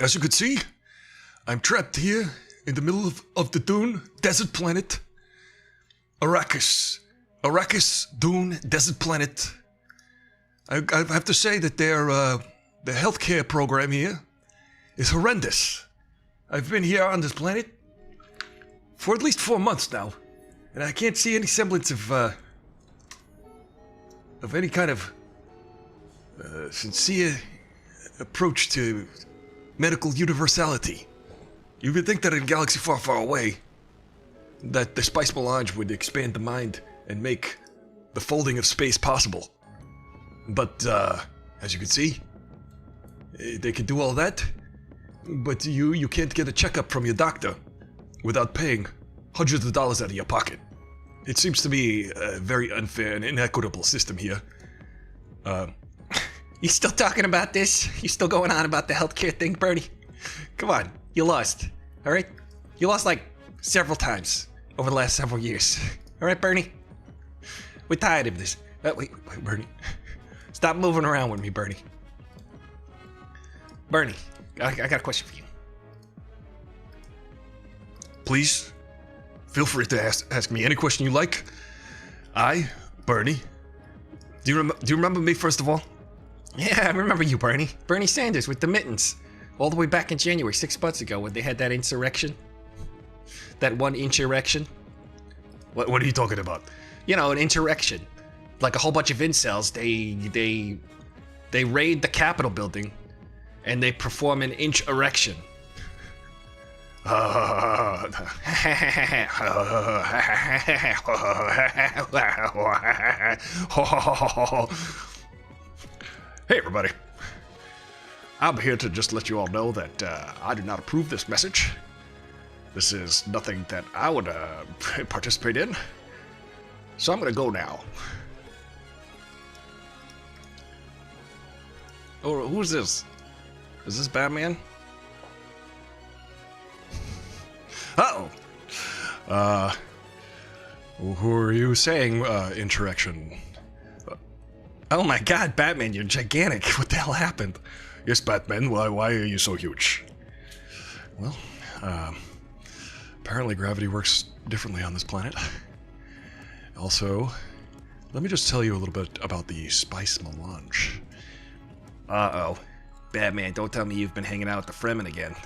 As you can see, I'm trapped here in the middle of the Dune desert planet. Arrakis. Arrakis, Dune, desert planet. I have to say that the healthcare program here is horrendous. I've been here on this planet for at least 4 months now, and I can't see any semblance of any kind of sincere approach to medical universality. You would think that in a galaxy far, far away, that the spice melange would expand the mind and make the folding of space possible. But, as you can see, they can do all that, but you can't get a checkup from your doctor without paying hundreds of dollars out of your pocket. It seems to be a very unfair and inequitable system here. You still talking about this? You still going on about the healthcare thing, Bernie? Come on, you lost, alright? You lost like several times over the last several years. Alright, Bernie? We're tired of this. Wait, Bernie. Stop moving around with me, Bernie. Bernie, I got a question for you. Please, feel free to ask me any question you like. I, Bernie. Do you remember me, first of all? Yeah, I remember you, Bernie. Bernie Sanders with the mittens. All the way back in January, 6 months ago, when they had that insurrection. That one insurrection. What are you talking about? You know, an insurrection. Like a whole bunch of incels, they raid the Capitol building and they perform an inch erection. Hey everybody, I'm here to just let you all know that I do not approve this message. This is nothing that I would participate in, so I'm gonna go now. Oh, who's this? Is this Batman? Uh-oh. Who are you saying, insurrection? Oh my god, Batman, you're gigantic. What the hell happened? Yes, Batman, why are you so huge? Well, apparently gravity works differently on this planet. Also, let me just tell you a little bit about the spice melange. Uh-oh. Batman, don't tell me you've been hanging out with the Fremen again.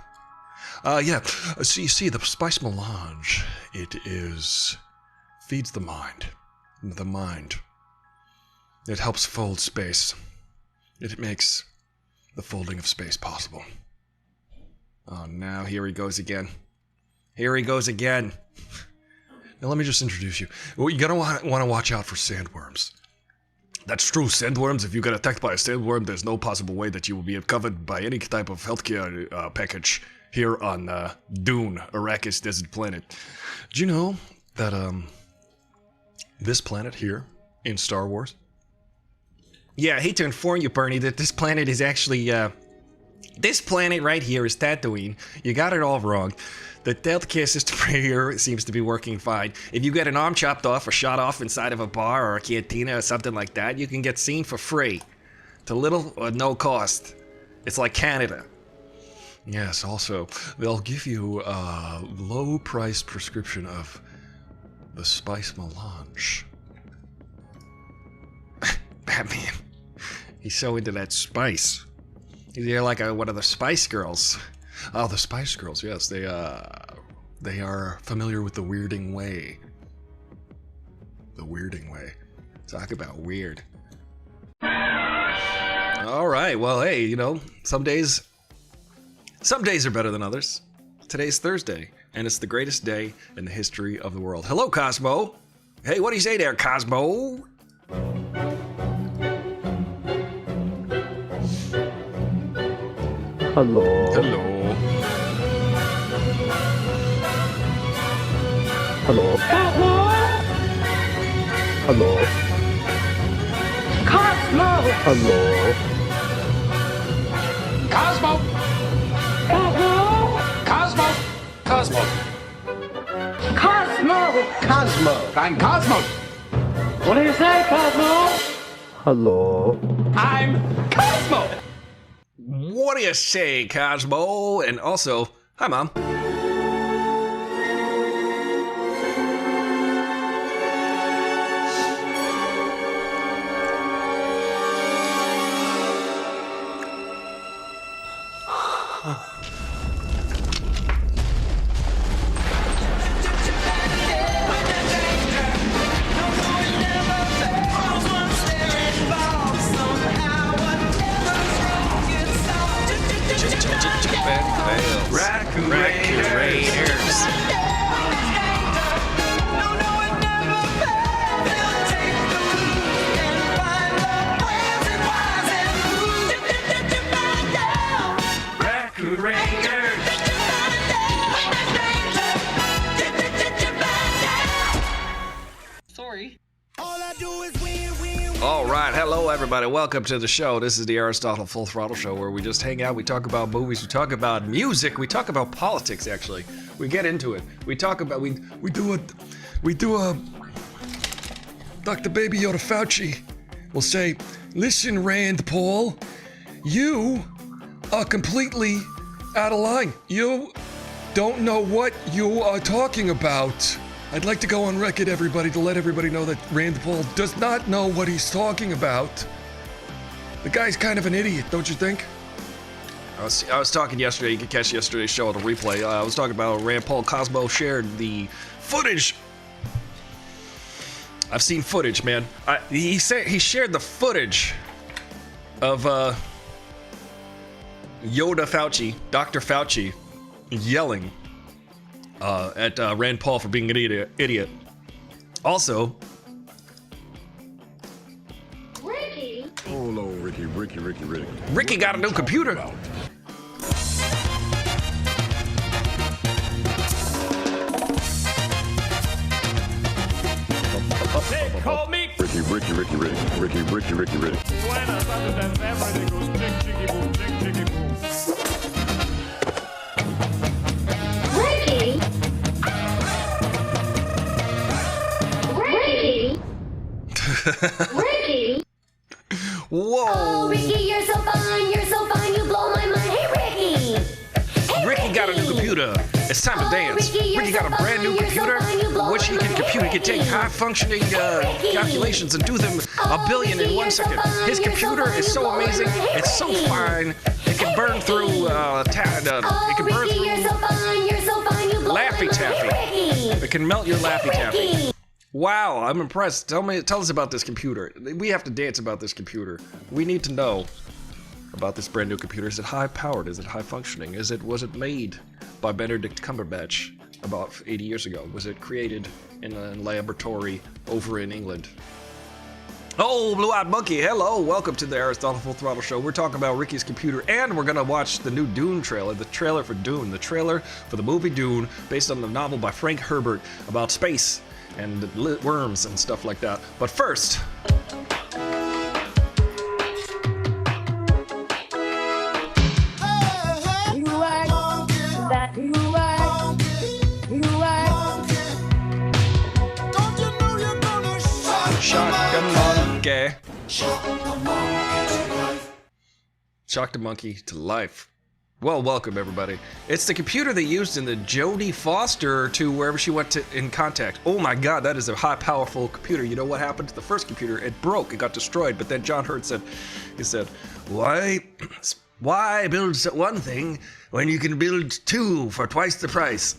Yeah. See, the spice melange, feeds the mind. The mind. It helps fold space. It makes the folding of space possible. Oh, now here he goes again. Here he goes again. Now let me just introduce you. Well, you're gonna want to watch out for sandworms. That's true, sandworms. If you get attacked by a sandworm, there's no possible way that you will be covered by any type of healthcare package here on Dune, Arrakis Desert Planet. Do you know that this planet here in Star Wars? Yeah, I hate to inform you, Bernie, that this planet is actually, this planet right here is Tatooine. You got it all wrong. The healthcare system right here seems to be working fine. If you get an arm chopped off or shot off inside of a bar or a cantina or something like that, you can get seen for free. To little or no cost. It's like Canada. Yes, also, they'll give you a low-priced prescription of the spice melange. Batman, he's so into that spice. He's like one of the Spice Girls. Oh, the Spice Girls, yes, they are familiar with the weirding way. The weirding way. Talk about weird. Alright, well, hey, you know, some days are better than others. Today's Thursday, and it's the greatest day in the history of the world. Hello, Cosmo! Hey, what do you say there, Cosmo? Hello. Hello. Hello. Hello. Cosmo! Hello. Cosmo! Cosmo! Cosmo! Cosmo! Cosmo! I'm Cosmo! What do you say, Cosmo? Hello. I'm Cosmo! What do you say, Cosmo? And also, hi, Mom. Raccoon Raiders. Raccoon Raiders. Sorry. All right, hello everybody. Welcome to the show. This is the Aristotle Full Throttle Show, where we just hang out. We talk about movies. We talk about music. We talk about politics. Actually, we get into it. We talk about we do a Dr. Baby Yoda Fauci will say, "Listen, Rand Paul, you are completely out of line. You don't know what you are talking about." I'd like to go on record, everybody, to let everybody know that Rand Paul does not know what he's talking about. The guy's kind of an idiot, don't you think? I was talking yesterday. You can catch yesterday's show on the replay. I was talking about Rand Paul. Cosmo shared the footage. I've seen footage, man. He shared the footage of Yoda Fauci, Dr. Fauci, yelling at Rand Paul for being an idiot. Also, Ricky. Oh no, Ricky. Ricky got a new computer. They call me Ricky. Buenas other than everything goes jig jiggy boom, jig jiggy boom. Ricky. Ricky. Whoa! Oh, Ricky, you're so fine, you blow my mind. Hey, Ricky. Hey, Ricky got a new computer. It's time to dance. Ricky got a brand new computer, which he can compute. He can take high-functioning calculations and do them a billion in 1 second. His computer is so amazing. It's so fine. It can burn through it can burn through Laffy Taffy. It can melt your Laffy Taffy. Wow, I'm impressed. Tell us about this computer. We have to dance about this computer. We need to know about this brand new computer. Is it high powered? Is it high functioning? Was it made by Benedict Cumberbatch about 80 years ago? Was it created in a laboratory over in England? Oh, Blue-Eyed Monkey, hello. Welcome to the Aristotle Full Throttle Show. We're talking about Ricky's computer, and we're gonna watch the new Dune trailer, the trailer for Dune, the trailer for the movie Dune, based on the novel by Frank Herbert about space and worms and stuff like that. But first, shock a monkey. Shock the monkey to life. Well, welcome everybody. It's the computer they used in the Jodie Foster to wherever she went to in Contact. Oh my God, that is a high, powerful computer. You know what happened to the first computer? It broke. It got destroyed. But then John Hurt said, "Why build one thing when you can build two for twice the price?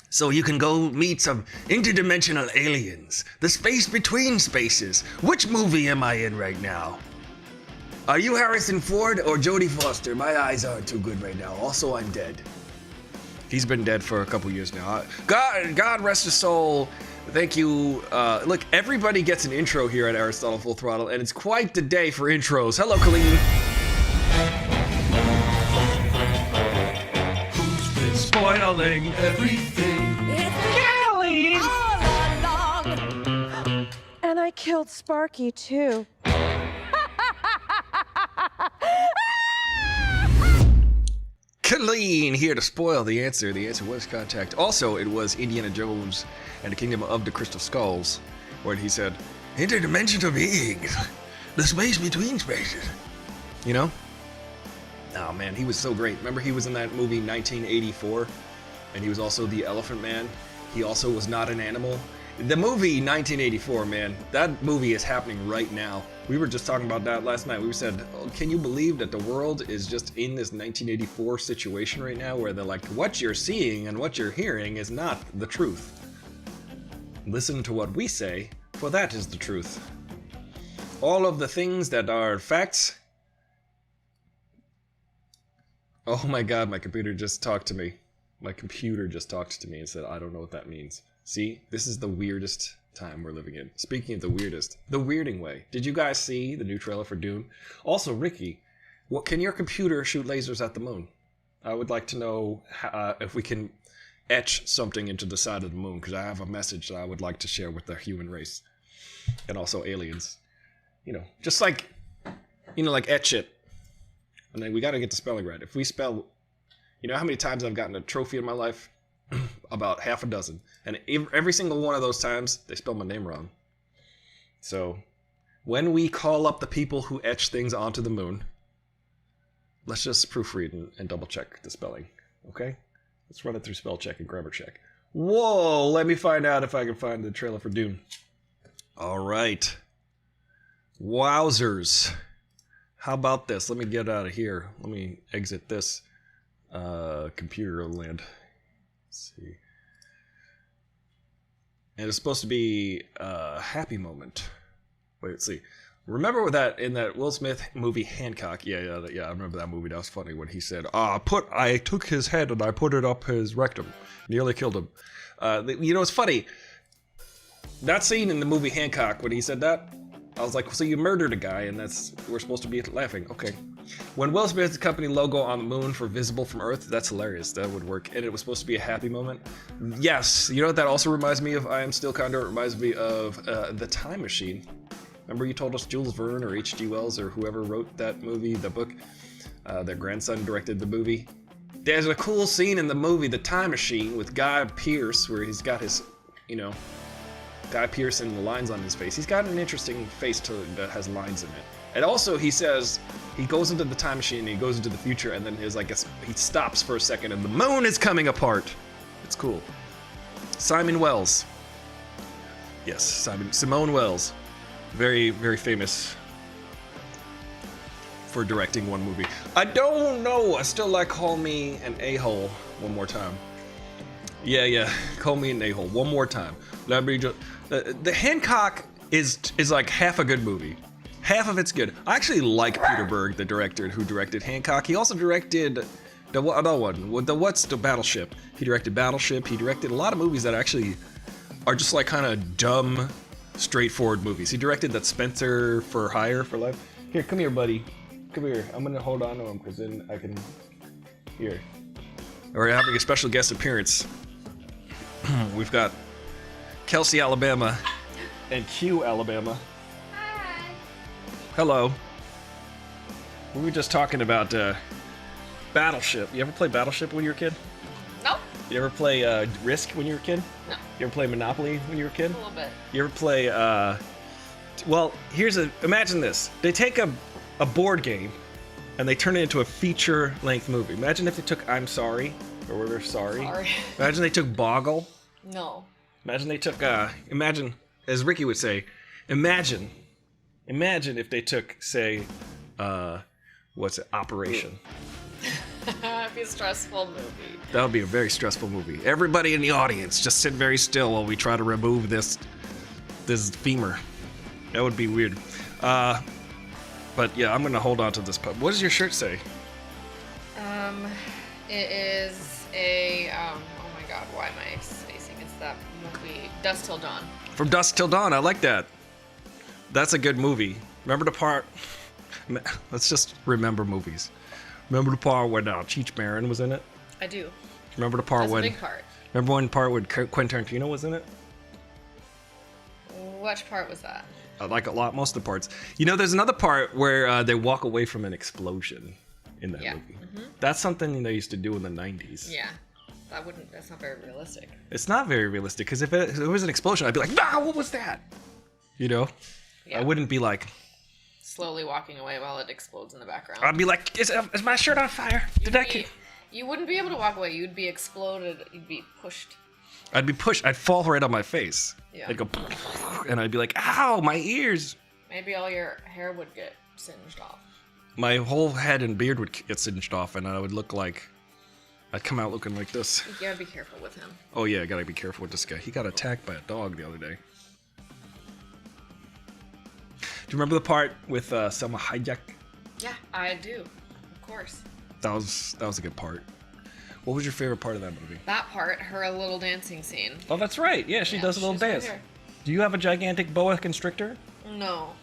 So you can go meet some interdimensional aliens. The space between spaces. Which movie am I in right now? Are you Harrison Ford or Jodie Foster? My eyes aren't too good right now. Also, I'm dead." He's been dead for a couple years now. God rest his soul. Thank you. Look, everybody gets an intro here at Aristotle Full Throttle, and it's quite the day for intros. Hello, Colleen. Who's been spoiling everything? Colleen! And I killed Sparky, too. Colleen here to spoil the answer. The answer was Contact. Also, it was Indiana Jones and the Kingdom of the Crystal Skulls, where he said, "Interdimensional beings, the space between spaces." You know? Oh man, he was so great. Remember he was in that movie 1984? And he was also the Elephant Man. He also was not an animal. The movie 1984, man, that movie is happening right now. We were just talking about that last night. We said, oh, can you believe that the world is just in this 1984 situation right now where they're like, what you're seeing and what you're hearing is not the truth. Listen to what we say, for that is the truth. All of the things that are facts. Oh my god, my computer just talked to me. My computer just talked to me and said, I don't know what that means. See, this is the weirdest time we're living in. Speaking of the weirdest, the weirding way. Did you guys see the new trailer for Dune? Also, Ricky, what can your computer shoot lasers at the moon? I would like to know if we can etch something into the side of the moon, because I have a message that I would like to share with the human race. And also aliens. You know, just like, like etch it. And then we got to get the spelling right. If we spell, you know how many times I've gotten a trophy in my life? About half a dozen. And every single one of those times, they spelled my name wrong. So, when we call up the people who etch things onto the moon, let's just proofread and double check the spelling. Okay? Let's run it through spell check and grammar check. Whoa! Let me find out if I can find the trailer for Dune. Alright. Wowzers. How about this? Let me get out of here. Let me exit this computer land. Let's see. And it's supposed to be a happy moment. Wait, let's see. Remember that in that Will Smith movie Hancock? Yeah, I remember that movie. That was funny when he said, I took his head and I put it up his rectum. Nearly killed him. It's funny. That scene in the movie Hancock, when he said that, I was like, so you murdered a guy and we're supposed to be laughing. Okay. When Will Smith's company logo on the moon for visible from Earth, that's hilarious. That would work. And it was supposed to be a happy moment. Yes. You know what that also reminds me of? I Am Still Condor. It reminds me of The Time Machine. Remember you told us Jules Verne or H.G. Wells or whoever wrote that movie, the book? Their grandson directed the movie. There's a cool scene in the movie The Time Machine with Guy Pearce where he's got his, Guy Pearce and the lines on his face. He's got an interesting face that has lines in it. And also he says, he goes into the time machine and he goes into the future and then he stops for a second and the moon is coming apart. It's cool. Simon Wells. Yes, Simone Wells. Very, very famous for directing one movie. I don't know. I still like Call Me an A-hole one more time. Yeah. Call Me an A-hole one more time. Let me just... The Hancock is like half a good movie. Half of it's good. I actually like Peter Berg, the director who directed Hancock. He also directed the other one, the Battleship. He directed Battleship. He directed a lot of movies that actually are just like kind of dumb, straightforward movies. He directed that Spencer for Hire for Life. Here, come here, buddy. Come here. I'm gonna hold on to him because then I can. Here. We're having a special guest appearance. We've got Kelsey, Alabama, and Q, Alabama. Hi. Hello. We were just talking about Battleship. You ever play Battleship when you were a kid? No. You ever play Risk when you were a kid? No. You ever play Monopoly when you were a kid? A little bit. You ever play, imagine this. They take a board game and they turn it into a feature-length movie. Imagine if they took I'm Sorry, or We're Sorry. Sorry. Imagine they took Boggle. No. Imagine they took, as Ricky would say, imagine if they took, say, Operation. It'd be a stressful movie. That would be a very stressful movie. Everybody in the audience, just sit very still while we try to remove this femur. That would be weird. But yeah, I'm gonna hold on to this pub. What does your shirt say? It is a, oh my god, why am I spacing? It's that movie, Dusk Till Dawn. From Dusk Till Dawn, I like that. That's a good movie. Remember the part, let's just remember movies. Remember the part when Cheech Marin was in it? I do. Remember the part That's when, a big part. remember one part when Quentin Tarantino was in it? Which part was that? I like most of the parts. There's another part where they walk away from an explosion in that movie. Mm-hmm. That's something they used to do in the 90s. Yeah. That's not very realistic. It's not very realistic, because if it was an explosion, I'd be like, nah, what was that? Yeah. I wouldn't be like, slowly walking away while it explodes in the background. I'd be like, is my shirt on fire? You wouldn't be able to walk away. You'd be exploded. You'd be pushed. I'd be pushed. I'd fall right on my face. Yeah. I'd go, and I'd be like, ow, my ears. Maybe all your hair would get singed off. My whole head and beard would get singed off, and I would look like, I'd come out looking like this. You gotta be careful with him. Oh yeah, I gotta be careful with this guy. He got attacked by a dog the other day. Do you remember the part with Selma Hayek? Yeah, I do. Of course. That was a good part. What was your favorite part of that movie? That part, her little dancing scene. Oh, that's right. Yeah, she does a little she's right dance. here. Do you have a gigantic boa constrictor? No.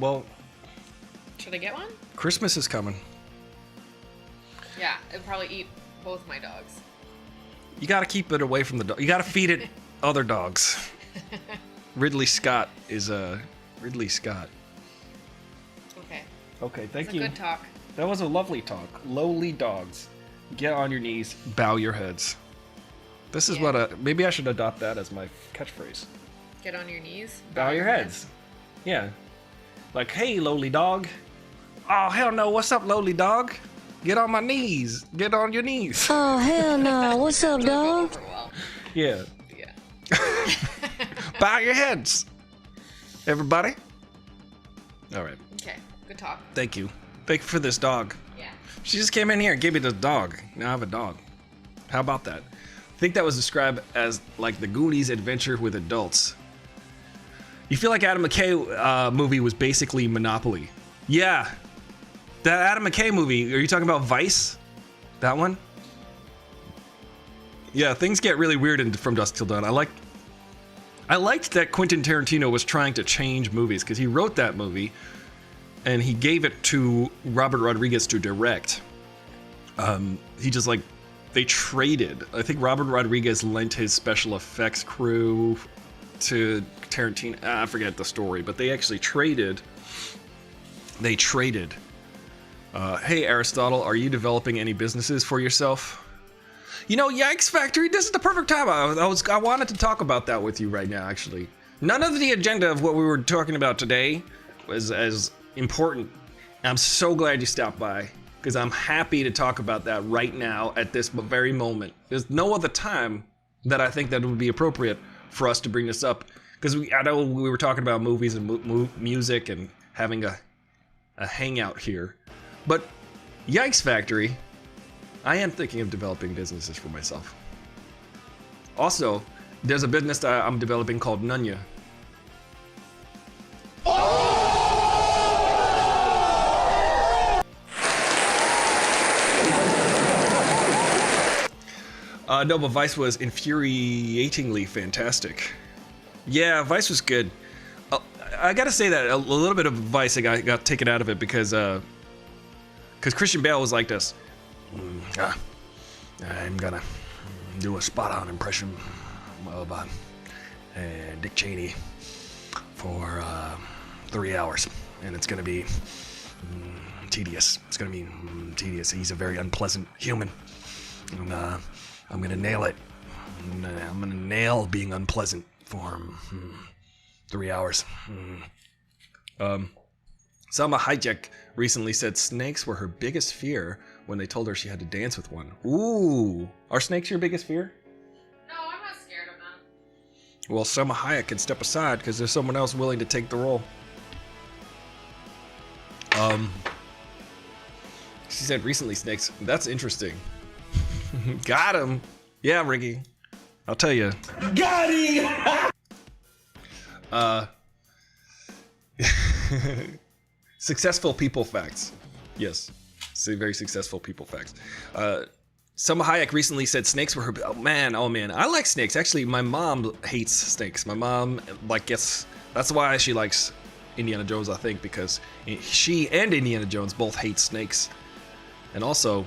Well, Should I get one? Christmas is coming. Yeah, it'd probably eat both my dogs. You gotta keep it away from the dog. You gotta feed it other dogs. Ridley Scott is Ridley Scott. Okay. Okay, thank It's you. a good talk. That was a lovely talk. Lowly dogs. Get on your knees, bow your heads. This is what maybe I should adopt that as my catchphrase. Get on your knees. Bow your heads. Yeah. Like, hey, lowly dog. Oh, hell no. What's up, lowly dog? Get on my knees. Get on your knees. Oh, hell no. What's up, Don't go dog? over well. Yeah. Yeah. Bow your heads. Everybody. All right. Okay. Good talk. Thank you. Thank you for this dog. Yeah. She just came in here and gave me this dog. Now I have a dog. How about that? I think that was described as like the Goonies adventure with adults. You feel like Adam McKay movie was basically Monopoly. Yeah. That Adam McKay movie, are you talking about Vice? That one? Yeah, things get really weird in From Dusk Till Dawn. I liked that Quentin Tarantino was trying to change movies because he wrote that movie and he gave it to Robert Rodriguez to direct. He just like, they traded. I think Robert Rodriguez lent his special effects crew to Tarantino. I forget the story, but they actually traded. They traded. Hey Aristotle, are you developing any businesses for yourself? You know, Yikes Factory, this is the perfect time. I wanted to talk about that with you right now, actually. None of the agenda of what we were talking about today was as important. And I'm so glad you stopped by, because I'm happy to talk about that right now at this very moment. There's no other time that I think that it would be appropriate for us to bring this up, because I know we were talking about movies and music and having a hangout here. But Yikes Factory, I am thinking of developing businesses for myself. Also, there's a business that I'm developing called Nunya. No, but Vice was infuriatingly fantastic. Yeah, Vice was good. I gotta say that a little bit of Vice I got taken out of it because Christian Bale was like this. I'm gonna do a spot-on impression of Dick Cheney for 3 hours, and it's gonna be tedious. It's gonna be tedious. He's a very unpleasant human, and I'm gonna nail it. I'm gonna nail being unpleasant for 3 hours. Selma Hayek recently said snakes were her biggest fear when they told her she had to dance with one. Ooh, are snakes your biggest fear? No, I'm not scared of them. Well, Selma Hayek can step aside because there's someone else willing to take the role. She said recently snakes. That's interesting. Got him. Yeah, Ricky. I'll tell you. Got him! Successful people facts. Yes. Say very successful people facts. Selma Hayek recently said snakes were her. Oh man. I like snakes. Actually, my mom hates snakes. My mom that's why she likes Indiana Jones, I think, because she and Indiana Jones both hate snakes. And also,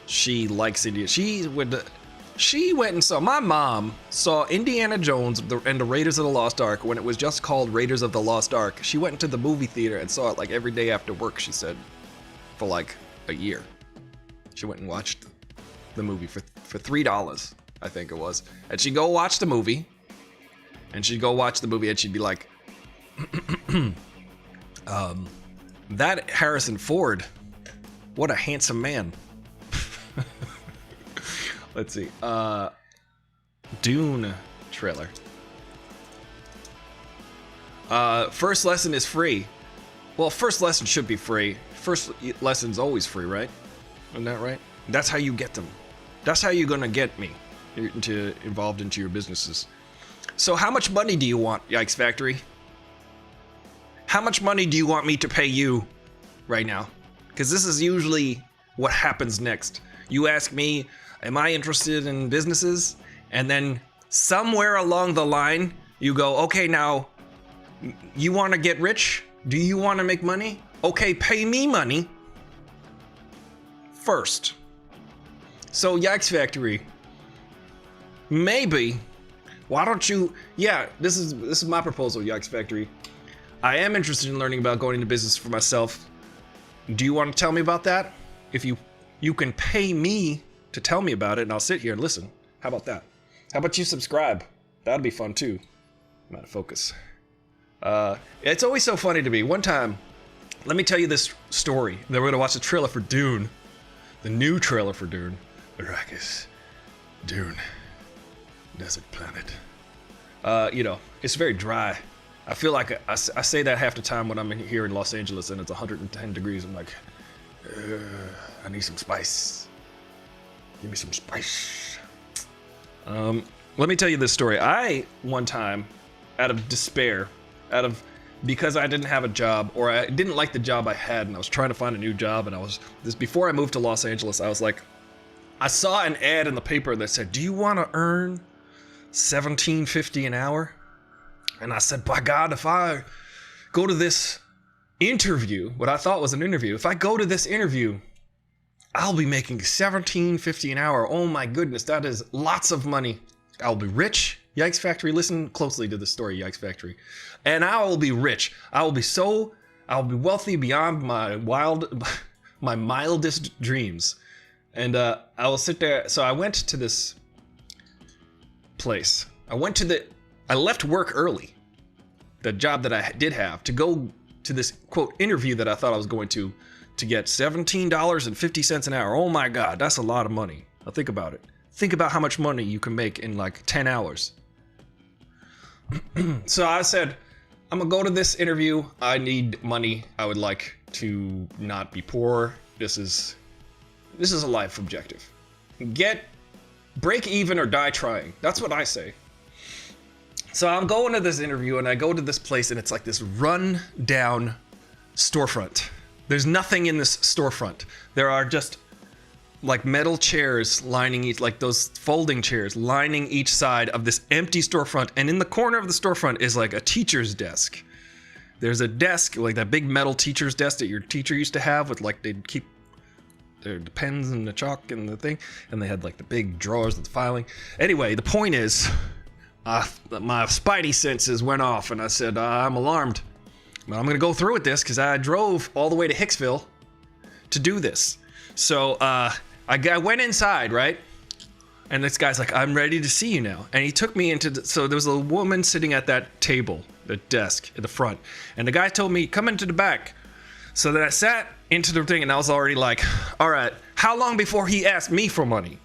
she likes Indiana. She went and saw. My mom saw Indiana Jones and the Raiders of the Lost Ark when it was just called Raiders of the Lost Ark. She went into the movie theater and saw it like every day after work. She said, for like a year. She went and watched the movie for $3, I think it was. And she'd go watch the movie. And she'd be like, That Harrison Ford, what a handsome man. Let's see. Dune trailer. First lesson is free. Well, first lesson should be free. First lesson's always free, right? Isn't that right? That's how you get them. That's how you're gonna get me involved into your businesses. So how much money do you want, Yikes Factory? How much money do you want me to pay you right now? Because this is usually what happens next. You ask me, am I interested in businesses? And then somewhere along the line, you go, okay, now, you want to get rich? Do you want to make money? Okay, pay me money first. So, Yikes Factory, maybe, why don't you, yeah, this is my proposal, Yikes Factory. I am interested in learning about going into business for myself. Do you want to tell me about that? If you can pay me to tell me about it, and I'll sit here and listen. How about that? How about you subscribe? That'd be fun too. I'm out of focus. It's always so funny to me. One time, let me tell you this story. Then we're gonna watch the trailer for Dune, the new trailer for Dune. Arrakis, Dune, desert planet. You know, it's very dry. I feel like I say that half the time when I'm here in Los Angeles and it's 110 degrees. I'm like, I need some spice. Give me some spice. Let me tell you this story. I, one time, out of despair, because I didn't have a job, or I didn't like the job I had, and I was trying to find a new job, and before I moved to Los Angeles, I was like, I saw an ad in the paper that said, do you want to earn $17.50 an hour? And I said, by God, if I go to this interview, what I thought was an interview, if I go to this interview, I'll be making $17.50 an hour. Oh my goodness, that is lots of money. I'll be rich. Yikes Factory, listen closely to this story, Yikes Factory. And I will be rich. I'll be wealthy beyond my mildest dreams. And I will sit there. So I went to this place. I left work early, the job that I did have, to go to this, quote, interview that I thought I was going to get $17.50 an hour. Oh my God, that's a lot of money. Now think about it. Think about how much money you can make in like 10 hours. So I said, I'm gonna go to this interview. I need money. I would like to not be poor. This is a life objective. Break even or die trying. That's what I say. So I'm going to this interview and I go to this place and it's like this run down storefront. There's nothing in this storefront. There are just like metal chairs lining each, like those folding chairs lining each side of this empty storefront. And in the corner of the storefront is like a teacher's desk. There's a desk, like that big metal teacher's desk that your teacher used to have with like, they'd keep the pens and the chalk and the thing. And they had like the big drawers with the filing. Anyway, the point is, my spidey senses went off and I said, I'm alarmed. But I'm going to go through with this because I drove all the way to Hicksville to do this. So I went inside, right? And this guy's like, I'm ready to see you now. And he took me so there was a woman sitting at that table, the desk at the front. And the guy told me, come into the back. So then I sat into the thing and I was already like, all right, how long before he asked me for money?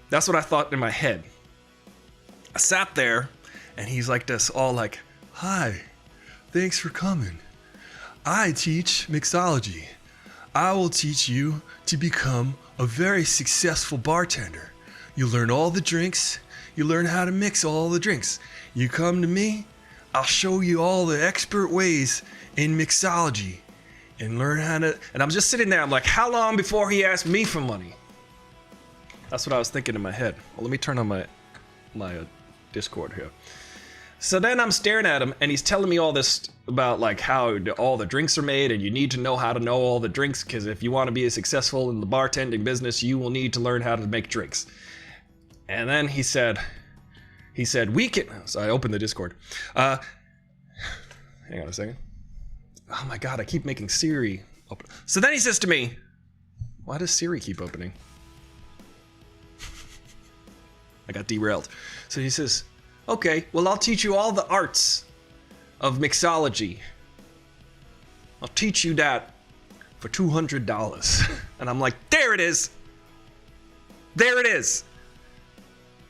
That's what I thought in my head. I sat there and he's like this, all like, hi, thanks for coming. I teach mixology. I will teach you to become a very successful bartender. You learn all the drinks. You learn how to mix all the drinks. You come to me, I'll show you all the expert ways in mixology and learn how to, and I'm just sitting there, I'm like, how long before he asked me for money? That's what I was thinking in my head. Well, let me turn on my Discord here. So then I'm staring at him and he's telling me all this about like how all the drinks are made and you need to know how to know all the drinks because if you want to be successful in the bartending business, you will need to learn how to make drinks. And then he said, we can, so I opened the Discord. Hang on a second. Oh my God, I keep making Siri open. So then he says to me, why does Siri keep opening? I got derailed. So he says, okay, well, I'll teach you all the arts of mixology. I'll teach you that for $200. And I'm like, there it is. There it is.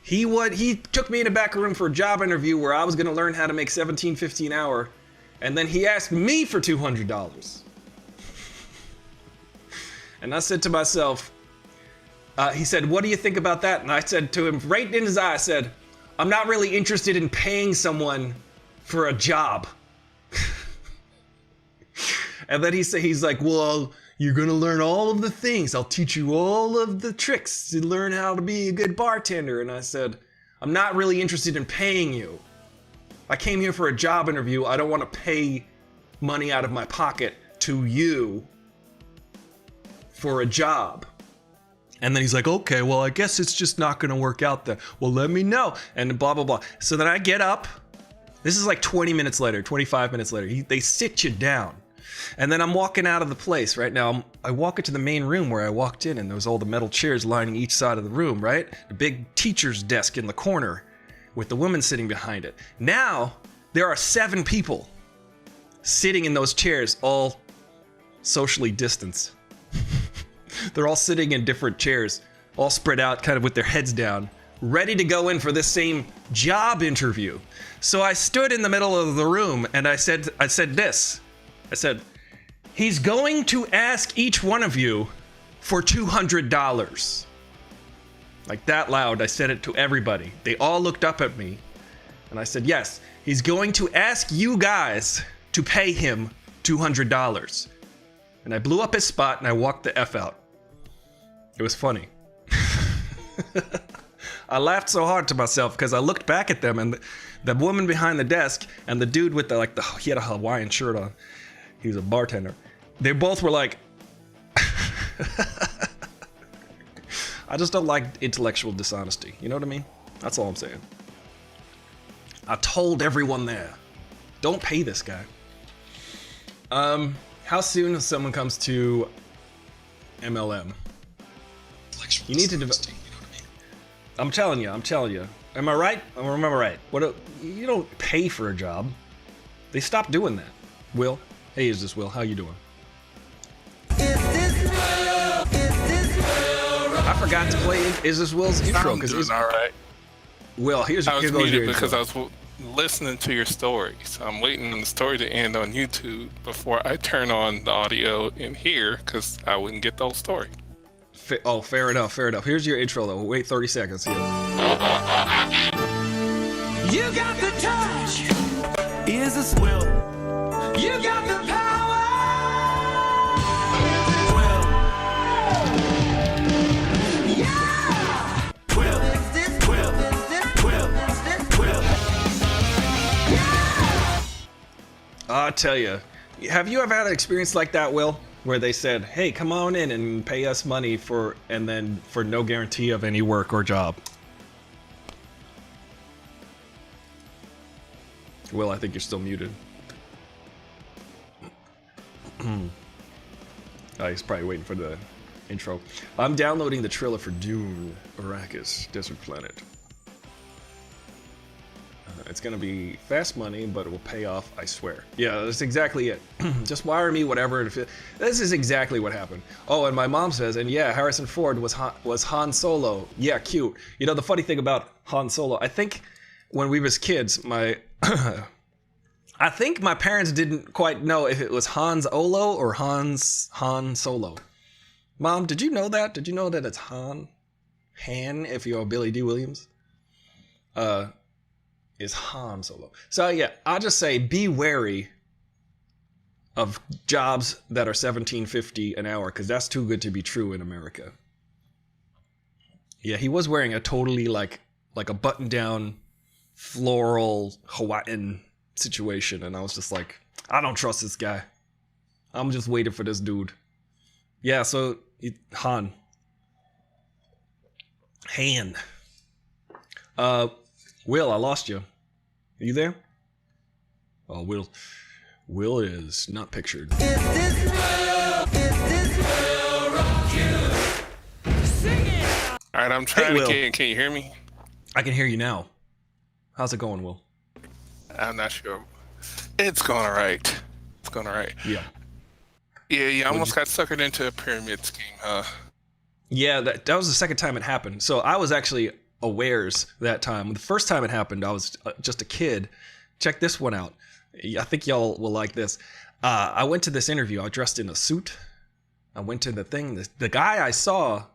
He took me in the back room for a job interview where I was going to learn how to make $17.50 an hour. And then he asked me for $200. And I said to myself, he said, what do you think about that? And I said to him right in his eye, I said, I'm not really interested in paying someone for a job. And then he's like, well, you're gonna learn all of the things. I'll teach you all of the tricks to learn how to be a good bartender. And I said, I'm not really interested in paying you. I came here for a job interview. I don't want to pay money out of my pocket to you for a job. And then he's like, okay, well, I guess it's just not gonna work out then. Well, let me know. And blah, blah, blah. So then I get up. This is like 20 minutes later, 25 minutes later. They sit you down. And then I'm walking out of the place right now. I walk into the main room where I walked in, and there was all the metal chairs lining each side of the room, right? The big teacher's desk in the corner with the woman sitting behind it. Now, there are 7 people sitting in those chairs, all socially distanced. They're all sitting in different chairs, all spread out, kind of with their heads down, ready to go in for this same job interview. So I stood in the middle of the room and I said this. I said, he's going to ask each one of you for $200. Like that loud, I said it to everybody. They all looked up at me and I said, yes, he's going to ask you guys to pay him $200. And I blew up his spot and I walked the F out. It was funny. I laughed so hard to myself because I looked back at them and the woman behind the desk and the dude with he had a Hawaiian shirt on. He was a bartender. They both were like, I just don't like intellectual dishonesty. You know what I mean? That's all I'm saying. I told everyone there, don't pay this guy. How soon if someone comes to MLM? You need to develop. I'm telling you. Am I right? Or am I right? You don't pay for a job. They stopped doing that. Will? Hey, is this Will? How you doing? I forgot to play Is This Will's intro because it's all right. Will, here I was goes muted your because intro. I was listening to your story. So I'm waiting on the story to end on YouTube before I turn on the audio in here because I wouldn't get the whole story. Fair enough. Here's your intro though. Wait 30 seconds here. You got the touch. Is this Will? You got the power. Will. Yeah. Will. Will. Will. Yeah. I tell you, have you ever had an experience like that, Will? Where they said, hey, come on in and pay us money for no guarantee of any work or job. Will, I think you're still muted. He's probably waiting for the intro. I'm downloading the trailer for Dune, Arrakis, Desert Planet. It's gonna be fast money, but it will pay off, I swear. Yeah, that's exactly it. Just wire me whatever. This is exactly what happened. Oh, and my mom says, and yeah, Harrison Ford was Han Solo. Yeah, cute. You know, the funny thing about Han Solo, I think when we was kids, I think my parents didn't quite know if it was Hans Olo or Han Solo. Mom, did you know that? Did you know that it's Han if you're Billy D. Williams? Is Han Solo. So yeah, I'll just say be wary of jobs that are $17.50 an hour because that's too good to be true in America. Yeah, he was wearing a totally like a button-down floral Hawaiian situation, and I was just like, I don't trust this guy. I'm just waiting for this dude. Yeah, so Han. Will, I lost you. Are you there? Oh, Will is not pictured. Is this Will? Rock you? Sing it. All right, I'm trying Will. again. Can you hear me? I can hear you now. How's it going, Will? I'm not sure. It's going all right. Yeah. Yeah, you almost got suckered into a pyramid scheme, huh? Yeah, that was the second time it happened. So I was actually awares that time. The first time it happened, I was just a kid. Check this one out. I think y'all will like this. I went to this interview. I was dressed in a suit. I went to the thing. The guy I saw,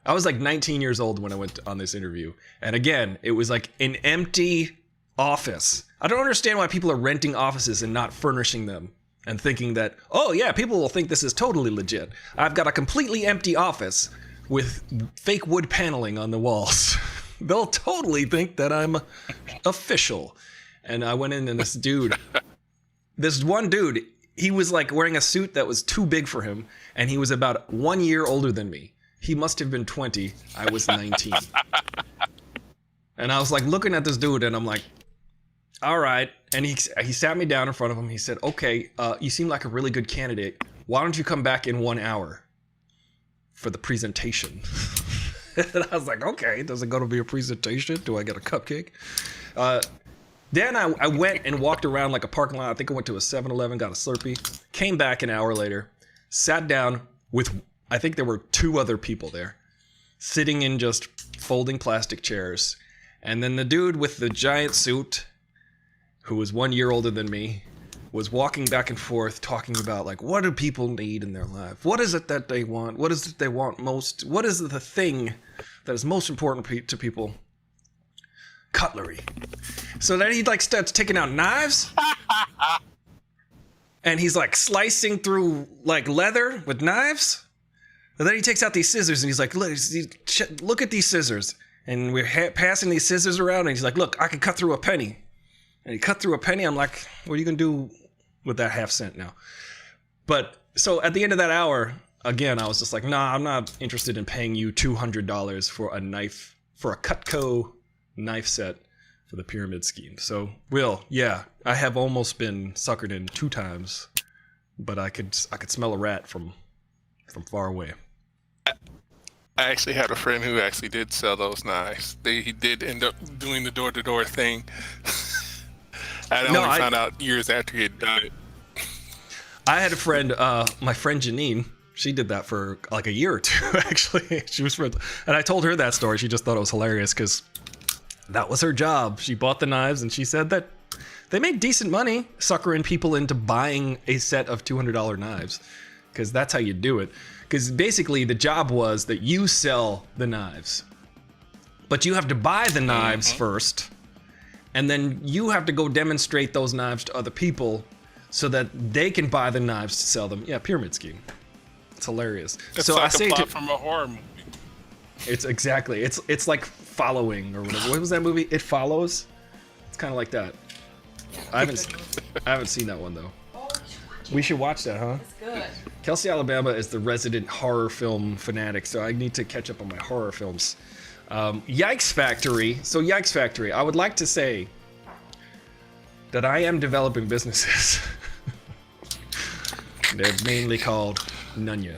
I was like 19 years old when I went on this interview. And again, it was like an empty office. I don't understand why people are renting offices and not furnishing them and thinking that, oh yeah, people will think this is totally legit. I've got a completely empty office with fake wood paneling on the walls. They'll totally think that I'm official. And I went in and this one dude, he was like wearing a suit that was too big for him. And he was about 1 year older than me. He must have been 20. I was 19. And I was like looking at this dude and I'm like, all right. And he sat me down in front of him. He said, okay, you seem like a really good candidate. Why don't you come back in 1 hour for the presentation? And I was like, okay, does it go to be a presentation? Do I get a cupcake? Then I went and walked around like a parking lot. I think I went to a 7-Eleven, got a Slurpee, came back an hour later, sat down with, I think there were 2 other people there, sitting in just folding plastic chairs. And then the dude with the giant suit, who was 1 year older than me, was walking back and forth talking about like, what do people need in their life? What is it that they want? What is it they want most? What is the thing that is most important to people? Cutlery. So then he like starts taking out knives. And he's like slicing through like leather with knives. And then he takes out these scissors and he's like, look at these scissors. And we're passing these scissors around and he's like, look, I can cut through a penny. And he cut through a penny. I'm like, what are you going to do with that half cent now? But so at the end of that hour, again, I was just like, nah, I'm not interested in paying you $200 for a knife, for a Cutco knife set for the pyramid scheme. So, Will, yeah, I have almost been suckered in 2 times, but I could smell a rat from far away. I actually had a friend who actually did sell those knives. He did end up doing the door-to-door thing. I found out years after he had done it. I had a friend, my friend Janine. She did that for like a year or 2, actually. She was and I told her that story. She just thought it was hilarious because that was her job. She bought the knives and she said that they made decent money suckering people into buying a set of $200 knives because that's how you do it. Because basically the job was that you sell the knives, but you have to buy the knives first. And then you have to go demonstrate those knives to other people so that they can buy the knives to sell them. Yeah, pyramid scheme. It's hilarious. It's so like I say a plot from a horror movie. It's exactly. It's like Following or whatever. What was that movie? It Follows. It's kind of like that. I haven't seen that one though. We should watch that, huh? It's good. Kelsey, Alabama is the resident horror film fanatic, so I need to catch up on my horror films. Yikes Factory. So Yikes Factory, I would like to say that I am developing businesses. They're mainly called Nunya.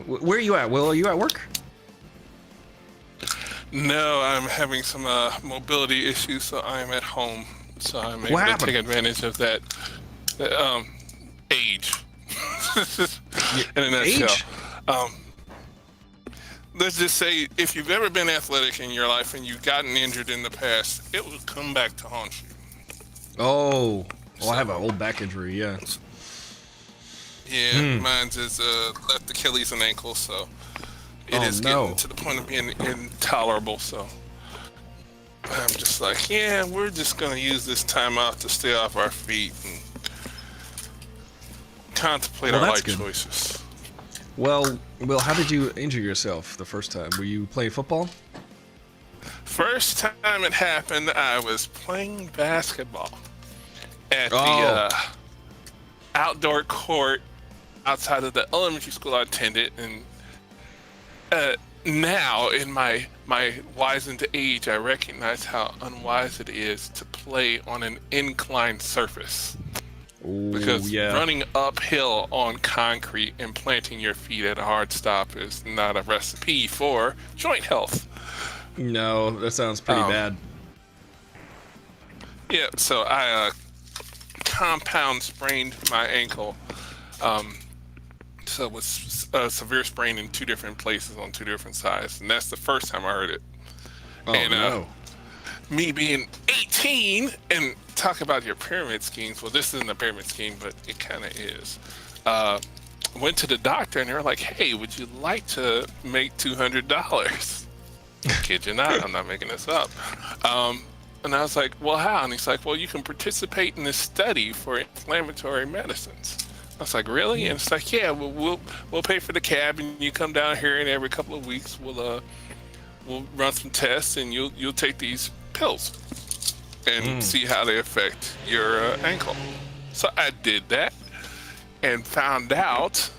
Where are you at, Will? Are you at work? No, I'm having some mobility issues, so I'm at home. So I'm able to take advantage of that age. In a nutshell. Age? Let's just say, if you've ever been athletic in your life and you've gotten injured in the past, it will come back to haunt you. Oh, well, I have an old back injury, yeah. Yeah, mine's is left Achilles and ankle, so it is getting to the point of being intolerable. So I'm just like, yeah, we're just gonna use this time out to stay off our feet and contemplate our life choices. Well, how did you injure yourself the first time? Were you playing football? First time it happened, I was playing basketball at the outdoor court outside of the elementary school I attended, and now in my wizened age, I recognize how unwise it is to play on an inclined surface. Ooh, because running uphill on concrete and planting your feet at a hard stop is not a recipe for joint health. No, that sounds pretty bad. Yeah, so I compound sprained my ankle with severe sprain in 2 different places on 2 different sides, and that's the first time I heard it. Oh, and no. Me being 18 and talk about your pyramid schemes. Well, this isn't a pyramid scheme, but it kind of is. Went to the doctor and they were like, "Hey, would you like to make $200?" Kid you not, I'm not making this up. And I was like, "Well, how?" And he's like, "Well, you can participate in this study for inflammatory medicines." I was like, "Really?" And it's like, "Yeah, we'll pay for the cab, and you come down here, and every couple of weeks we'll run some tests, and you'll take these pills and see how they affect your ankle." So I did that and found out,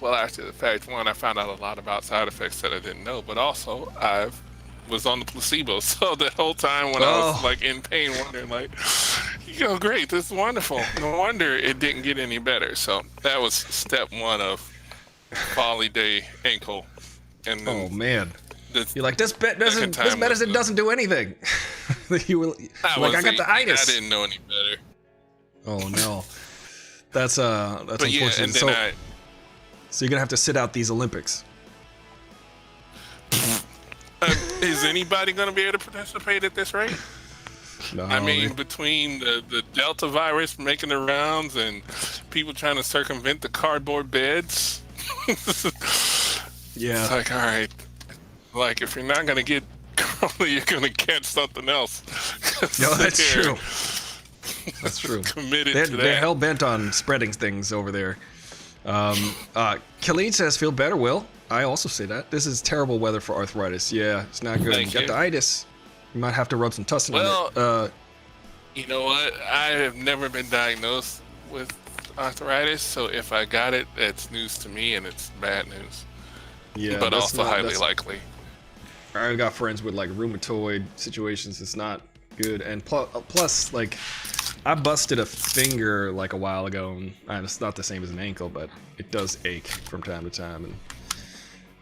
well, after the fact, one, I found out a lot about side effects that I didn't know, but also I was on the placebo. So the whole time when I was like in pain, wondering like, great, this is wonderful. No wonder it didn't get any better. So that was step 1 of Folly Day ankle. And then Oh man. You're like, this medicine doesn't do anything. You were like, I got the itis. I didn't know any better. Oh no. That's But yeah, unfortunate. and then So you're gonna have to sit out these Olympics. is anybody going to be able to participate at this rate? No, I mean, between the Delta virus making the rounds and people trying to circumvent the cardboard beds, yeah, it's like, all right, like if you're not going to get corona, you're going to catch something else. No, that's true. That's true. Committed to that. They're hell bent on spreading things over there. Khalid says, "Feel better, Will." I also say that. This is terrible weather for arthritis. Yeah, it's not good. Thank You got the itis. You might have to rub some tussin on it. You know what? I have never been diagnosed with arthritis, so if I got it, it's news to me, and it's bad news. Yeah, but that's also highly likely. I got friends with like rheumatoid situations. It's not good, and plus, like, I busted a finger like a while ago, and it's not the same as an ankle, but it does ache from time to time. And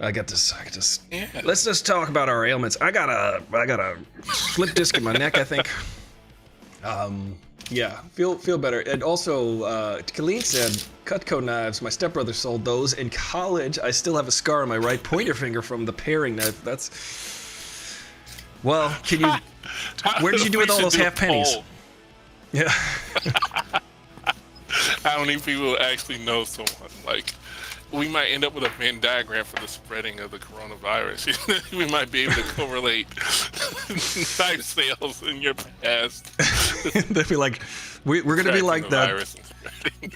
I got this. Yeah. Let's just talk about our ailments. I got a slip disc in my neck, I think. Yeah, feel better. And also, Colleen said, Cutco knives. My stepbrother sold those in college. I still have a scar on my right pointer finger from the paring knife. That's. Well, can you? Where did you do with all those half pennies? Yeah. How many people actually know someone? Like, we might end up with a Venn diagram for the spreading of the coronavirus. We might be able to correlate knife sales in your past. They'd be like, we're gonna be like that.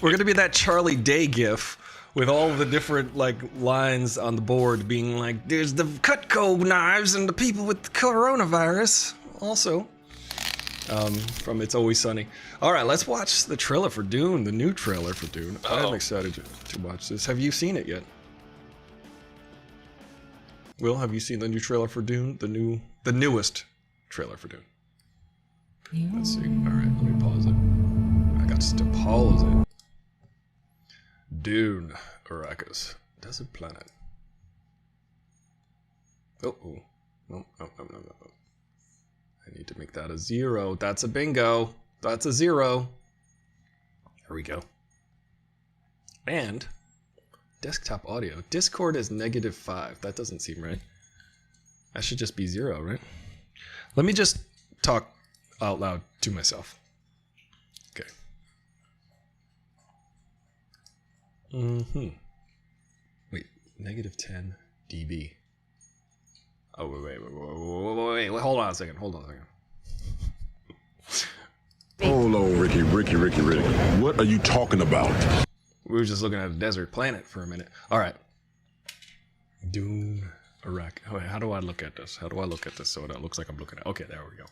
We're gonna be that Charlie Day gif with all of the different like lines on the board being like, there's the Cutco knives and the people with the coronavirus. Also, from It's Always Sunny. All right, let's watch the trailer for Dune, the new trailer for Dune. I'm excited to watch this. Have you seen it yet? Will, have you seen the new trailer for Dune? The newest trailer for Dune. Let's see. All right, let me pause it. I got to pause it. Dune, Arrakis, desert planet. No. I need to make that a 0. That's a bingo. That's a 0. There we go. And desktop audio. Discord is -5. That doesn't seem right. That should just be 0, right? Let me just talk out loud to myself. Okay. Wait, -10 dB. Oh, wait. Hold on a second. Hold on a second. Hold on, Ricky. What are you talking about? We were just looking at a desert planet for a minute. All right. Dune, Iraq. Wait, how do I look at this? How do I look at this so it looks like I'm looking at? Okay, there we go.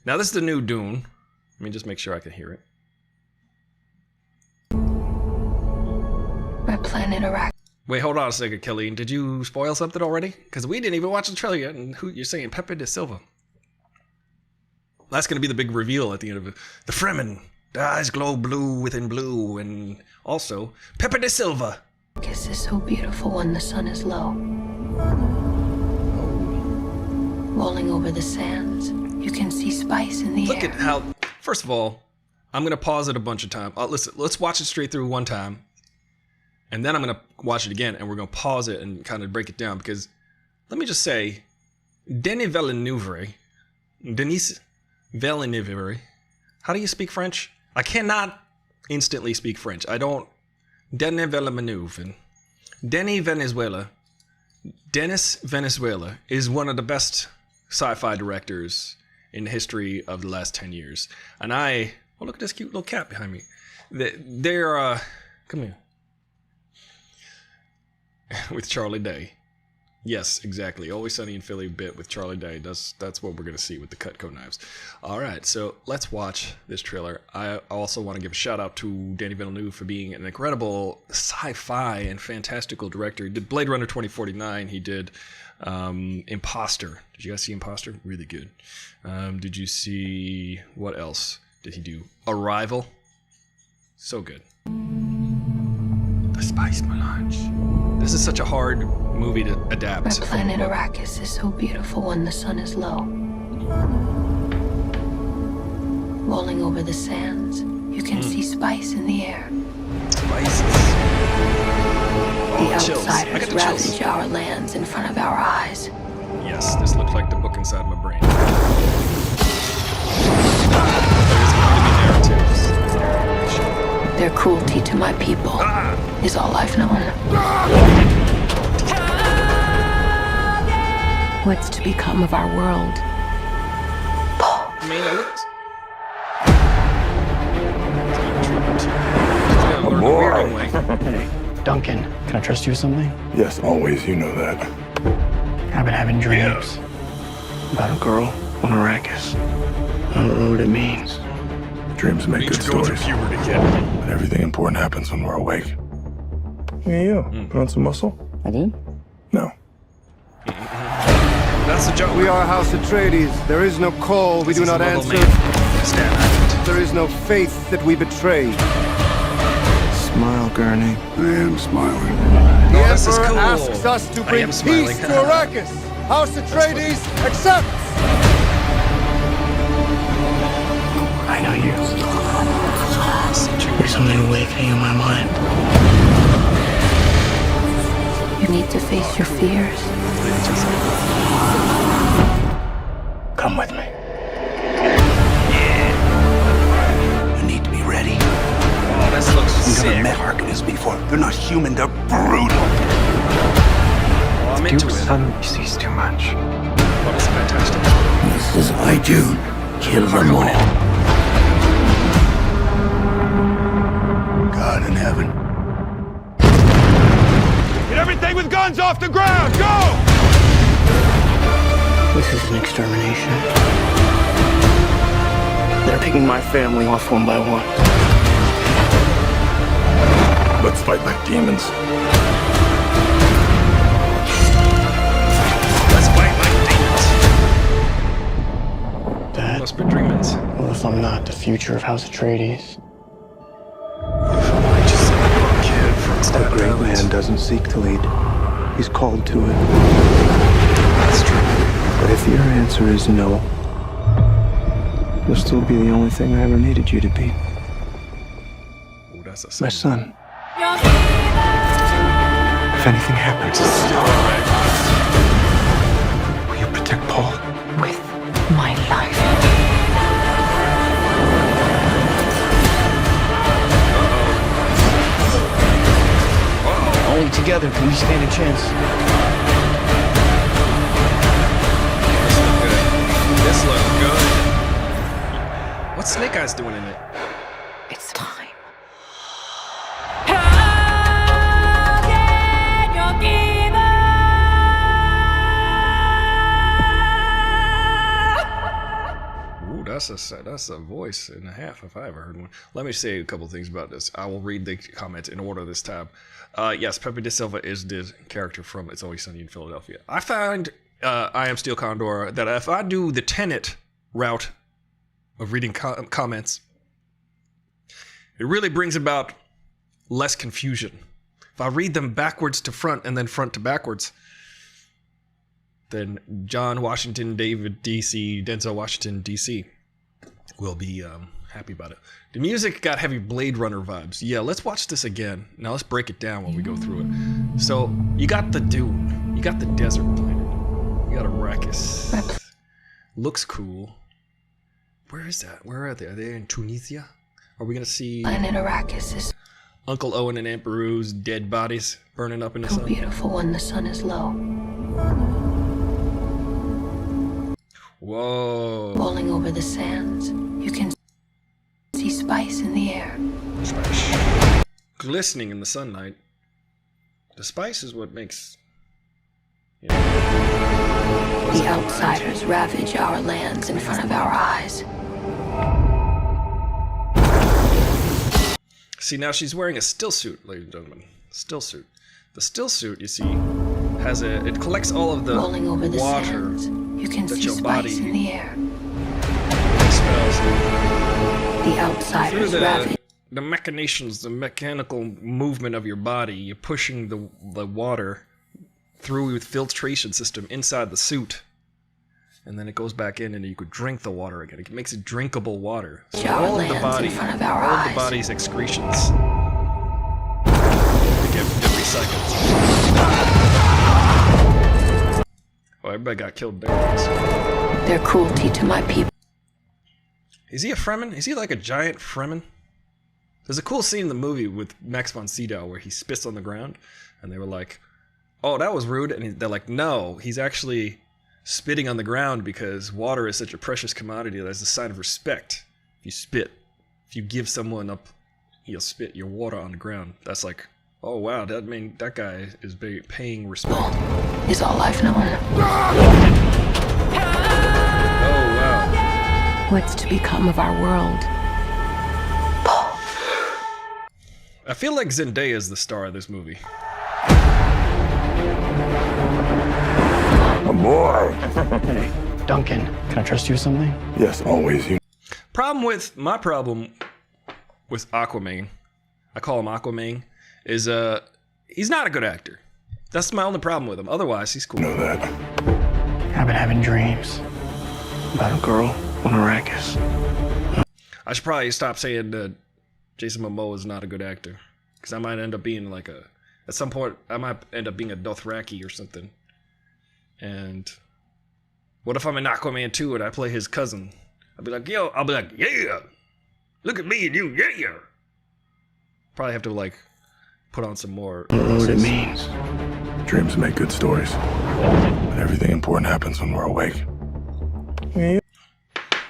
Now this is the new Dune. Let me just make sure I can hear it. My planet Iraq. Wait, hold on a second, Kelly. Did you spoil something already? Because we didn't even watch the trailer yet. And you're saying Pepe de Silva. That's going to be the big reveal at the end of it. The Fremen. The eyes glow blue within blue. And also, Pepe de Silva. Arrakis is so beautiful when the sun is low. Rolling over the sands, you can see spice in the air. Look at how... First of all, I'm going to pause it a bunch of times. Listen, let's watch it straight through one time. and then I'm gonna watch it again, and we're gonna pause it and kind of break it down because let me just say, Denis Villeneuve. How do you speak French? I cannot instantly speak French. I don't. Denis Venezuela is one of the best sci-fi directors in the history of the last 10 years. And oh, look at this cute little cat behind me. They're come here. With Charlie Day. Yes, exactly. Always Sunny in Philly bit with Charlie Day. That's what we're going to see with the Cutco knives. All right, so let's watch this trailer. I also want to give a shout out to Denis Villeneuve for being an incredible sci-fi and fantastical director. He did Blade Runner 2049. He did Imposter. Did you guys see Imposter? Really good. Did you see, what else did he do? Arrival. So good. The Spice Melange. This is such a hard movie to adapt. My planet Arrakis is so beautiful when the sun is low. Rolling over the sands, you can see spice in the air. Spices. The chills. I got outsiders the chills. ravage our lands in front of our eyes. Yes, this looks like the book inside my brain. There's going to be narratives. Their cruelty to my people is all I've known. What's to become of our world? I mean, it looks... Hey, Duncan, can I trust you with something? Yes, always. You know that. I've been having dreams about a girl on Arrakis. I don't know what it means. Dreams make good stories. But everything important happens when we're awake. Hey, you. Put on some muscle? I did? No. That's the joke. We are House Atreides. There is no call we do not answer. There is no faith that we betray. Smile, Gurney. I am smiling. The this is Emperor cool. asks us to I bring am peace smiling. to Arrakis. House Atreides accepts. I know you. There's something awakening in my mind. You need to face your fears. Come with me. You need to be ready. Oh, this looks You've sick. never met Arrakis before. They're not human, they're brutal. Oh, I'm into Duke's it. son sees too much. Oh, this is fantastic. This is why Dune. Kill them all. God in heaven. Get everything with guns off the ground. Go! This is an extermination. They're picking my family off one by one. Let's fight like demons. Let's fight like demons. Dad, Must be dreamings. what if I'm not the future of House Atreides? I just saw a kid from A Staten great Island. man doesn't seek to lead. He's called to it. That's true. But if your answer is no, you'll still be the only thing I ever needed you to be. Ooh, that's a My son. If anything happens, will you protect Paul? With my life. Only together can we stand a chance. This looks good. What's Snake Eyes doing in it? It's time. Ooh, that's a voice and a half if I ever heard one. Let me say a couple things about this. I will read the comments in order this time. Yes, Pepe De Silva is the character from It's Always Sunny in Philadelphia. I find I Am Steel Condor that if I do the Tenet route of reading comments, it really brings about less confusion. If I read them backwards to front and then front to backwards, then John Washington, David DC, Denzel Washington DC will be happy about it. The music got heavy Blade Runner vibes. Yeah, let's watch this again. Now let's break it down while we go through it. So, you got the Dune. You got the desert planet. You got Arrakis. Looks cool. Where is that? Where are they? Are they in Tunisia? Are we gonna see Planet Arrakis is Uncle Owen and Aunt Beru's dead bodies burning up in the so sun? beautiful when the sun is low. Whoa. Rolling over the sands, you can see spice in the air. Spice. Glistening in the sunlight. The spice is what makes... You know, The outsiders ravage our lands in front of our eyes. See, now she's wearing a still suit, ladies and gentlemen. Still suit. The still suit, you see, has a... It collects all of the Rolling over the water sands, you can that see your spice body in the air. expels. The Through outsiders ravage. the machinations, the mechanical movement of your body, you're pushing the water through the filtration system inside the suit. And then it goes back in and you could drink the water again. It makes it drinkable water. So all of the body, all of the body's excretions get recycled. Oh, everybody got killed there. Their cruelty to my people. Is he a Fremen? Is he like a giant Fremen? There's a cool scene in the movie with Max von Sydow where he spits on the ground, and they were like, "Oh, that was rude," and they're like, "No, he's actually spitting on the ground because water is such a precious commodity that's a sign of respect. If you spit, if you give someone up, you'll spit your water on the ground. That's like, oh wow, that guy is paying respect." Is all I've known. Oh wow. What's to become of our world? I feel like Zendaya is the star of this movie. A boy. Hey, Duncan, can I trust you with something? Yes, always. You. My problem with Aquaman, I call him Aquaman, is he's not a good actor. That's my only problem with him. Otherwise, he's cool. Know that. I've been having dreams about a girl on Arrakis. I should probably stop saying that Jason Momoa is not a good actor, because I might end up being like at some point I might end up being a Dothraki or something. And what if I'm in Aquaman 2 and I play his cousin? I'll be like, yeah, look at me and you, yeah. Probably have to like put on some more. I don't know what it means. Dreams make good stories, but everything important happens when we're awake.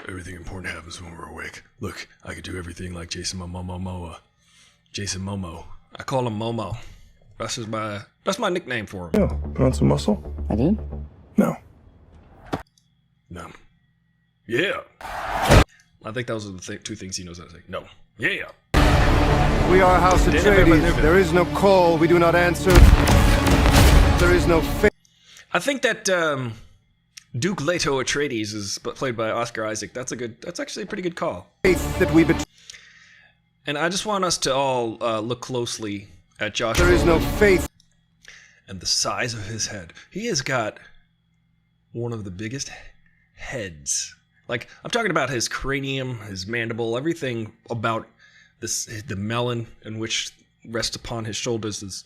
Everything important happens when we're awake. Look, I could do everything like Jason Momoa. Jason Momo. I call him Momo. That's my nickname for him. Yeah, put on some muscle. I did? No. No. Yeah. I think those are the two things he knows how to say. No. Yeah. We are House Atreides. There is no call. We do not answer. There is no faith. I think that Duke Leto Atreides is played by Oscar Isaac. That's actually a pretty good call. Faith that we betray. And I just want us to all look closely at Josh. There is no faith. And the size of his head. He has got one of the biggest heads. Like, I'm talking about his cranium, his mandible, everything about the melon in which rests upon his shoulders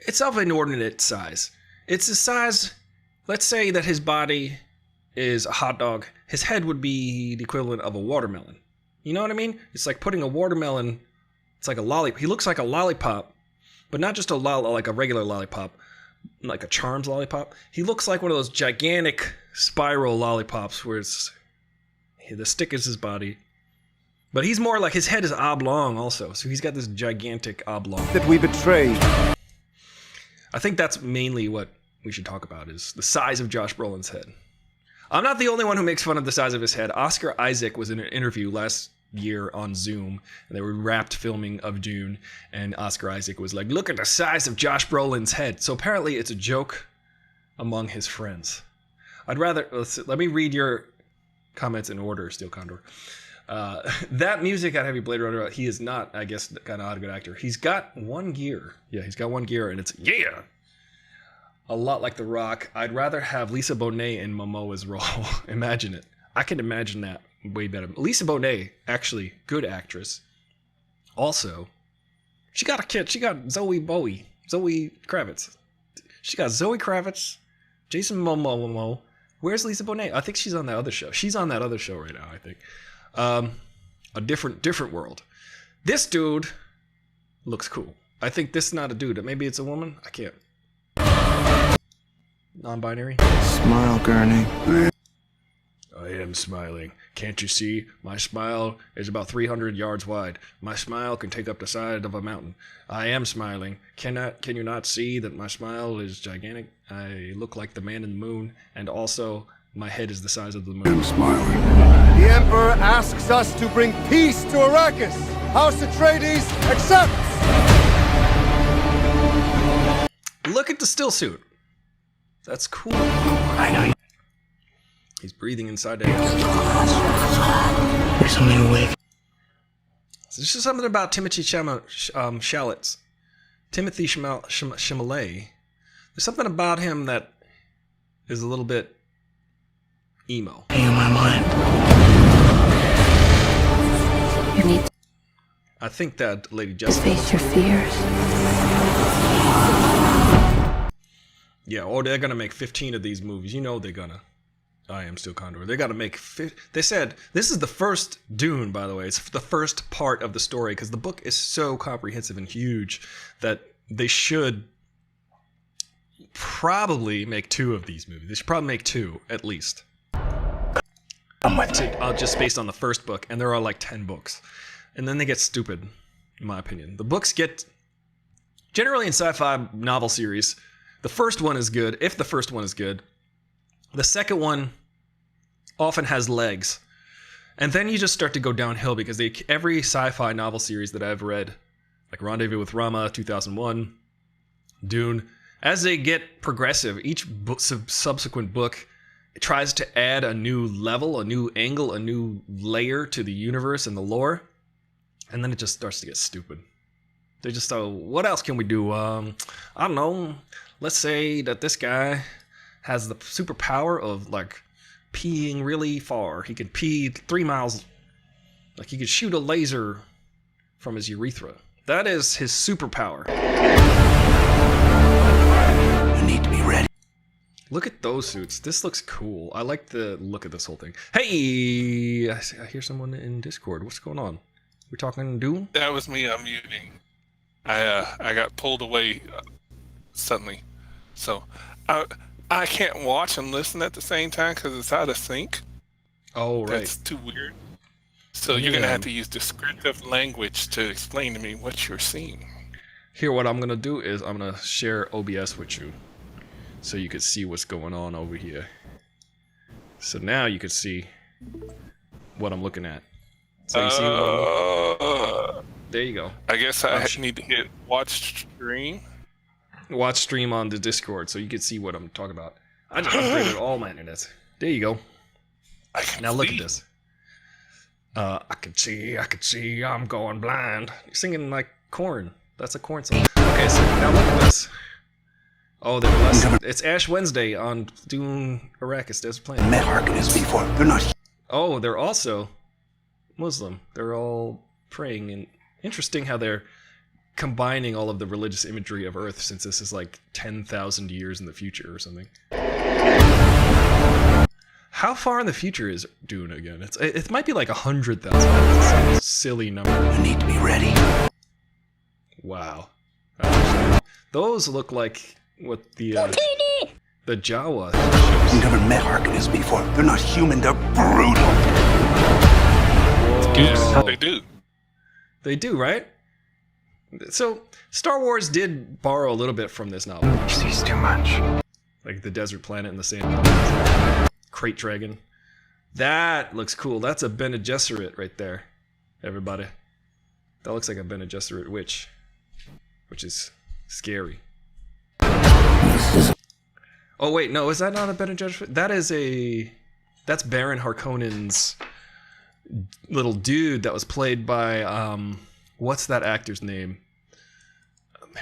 it's of inordinate size. It's the size, let's say that his body is a hot dog. His head would be the equivalent of a watermelon. You know what I mean? It's like putting a watermelon, it's like a lollipop. He looks like a lollipop, but not just like a regular lollipop, like a Charms lollipop. He looks like one of those gigantic spiral lollipops where the stick is his body. But he's more like, his head is oblong also, so he's got this gigantic oblong. That we betray. I think that's mainly what we should talk about, is the size of Josh Brolin's head. I'm not the only one who makes fun of the size of his head. Oscar Isaac was in an interview last year on Zoom, and they were wrapped filming of Dune, and Oscar Isaac was like, look at the size of Josh Brolin's head. So apparently it's a joke among his friends. Let me read your comments in order, Steel Condor. That music at Heavy Blade Runner, he is not, I guess, kind of not a good actor. He's got one gear. Yeah, he's got one gear, and it's, yeah! A lot like The Rock. I'd rather have Lisa Bonet in Momoa's role. Imagine it. I can imagine that. way better. Lisa Bonet, actually, good actress. Also, she got a kid. She got Zoe Kravitz. She got Zoe Kravitz, Jason Momoa. Where's Lisa Bonet? I think she's on that other show. She's on that other show right now, I think. A different world. This dude looks cool. I think this is not a dude. Maybe it's a woman. I can't. Non-binary. Smile, Gurney. I am smiling. Can't you see? My smile is about 300 yards wide. My smile can take up the side of a mountain. I am smiling. Can you not see that my smile is gigantic? I look like the man in the moon, and also my head is the size of the moon. I'm smiling. The Emperor asks us to bring peace to Arrakis. House Atreides accepts. Look at the still suit. That's cool. I know. He's breathing inside that. There's something awake. There's just something about Timothy Chalamet. Timothy Chalamet. There's something about him that is a little bit emo. Hey, in my mind. You need to I think that Lady Jessica. face your fears. Yeah, or they're gonna make 15 of these movies. You know they're gonna. I Am Still Condor. They're gonna make. They said this is the first Dune, by the way. It's the first part of the story because the book is so comprehensive and huge that they should probably make 2 of these movies. They should probably make 2 at least. Just based on the first book, and there are like 10 books, and then they get stupid, in my opinion. The books get generally in sci-fi novel series. The first one is good, if the first one is good. The second one often has legs. And then you just start to go downhill because every sci-fi novel series that I've read, like Rendezvous with Rama, 2001, Dune, as they get progressive, each subsequent book tries to add a new level, a new angle, a new layer to the universe and the lore. And then it just starts to get stupid. They just thought, what else can we do? I don't know. Let's say that this guy has the superpower of like peeing really far. He can pee 3 miles. Like he could shoot a laser from his urethra. That is his superpower. You need to be ready. Look at those suits. This looks cool. I like the look of this whole thing. Hey, I hear someone in Discord. What's going on? We're talking Dune? That was me unmuting. I got pulled away suddenly. So I can't watch and listen at the same time because it's out of sync. Oh, right. That's too weird. So you're going to have to use descriptive language to explain to me what you're seeing. Here, what I'm going to do is I'm going to share OBS with you so you can see what's going on over here. So now you can see what I'm looking at. So you see there you go. I guess I need to hit watch stream. Watch stream on the Discord so you can see what I'm talking about. I just upgraded all my internet. There you go. Now look at this. I can see, I'm going blind. You're singing like Korn. That's a Korn song. Okay, so now look at this. Oh, they're less. It's Ash Wednesday on Dune Arrakis. There's playing. Met Arrakis before. They're not. Oh, they're also Muslim. They're all praying, and interesting how they're combining all of the religious imagery of Earth, since this is like 10,000 years in the future or something. How far in the future is Dune again? It might be like 100,000. It's a silly number. You need to be ready. Wow. Those look like what the Jawa. You never met Arrakis before. They're not human. They're brutal. Yes, they do. They do, right? So, Star Wars did borrow a little bit from this novel. He sees too much. Like the desert planet and the sand. Crate dragon. That looks cool. That's a Bene Gesserit right there, everybody. That looks like a Bene Gesserit witch, which is scary. Oh wait, no, is that not a Bene Gesserit? That's Baron Harkonnen's little dude that was played by what's that actor's name?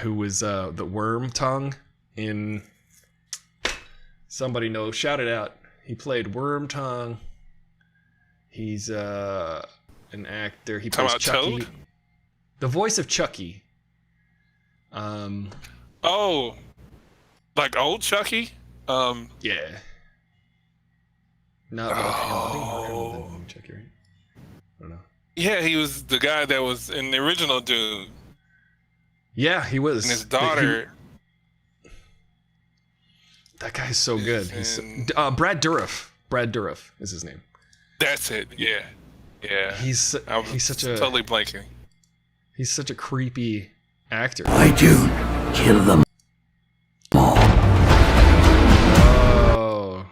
Who was the Worm Tongue in? Somebody knows. Shout it out. He played Worm Tongue He's an actor. He plays about Chucky. Toad? The voice of Chucky. Oh, like old Chucky? Yeah. Not Mark Hamill. I think Mark Hamill did the new Chucky, right? I don't know. Yeah, he was the guy that was in the original Dune. Yeah, he was. And his daughter. That guy's so good. He's Brad Dourif. Brad Dourif is his name. That's it. Yeah, yeah. He's such a totally blanking. He's such a creepy actor. I do kill them all. Oh,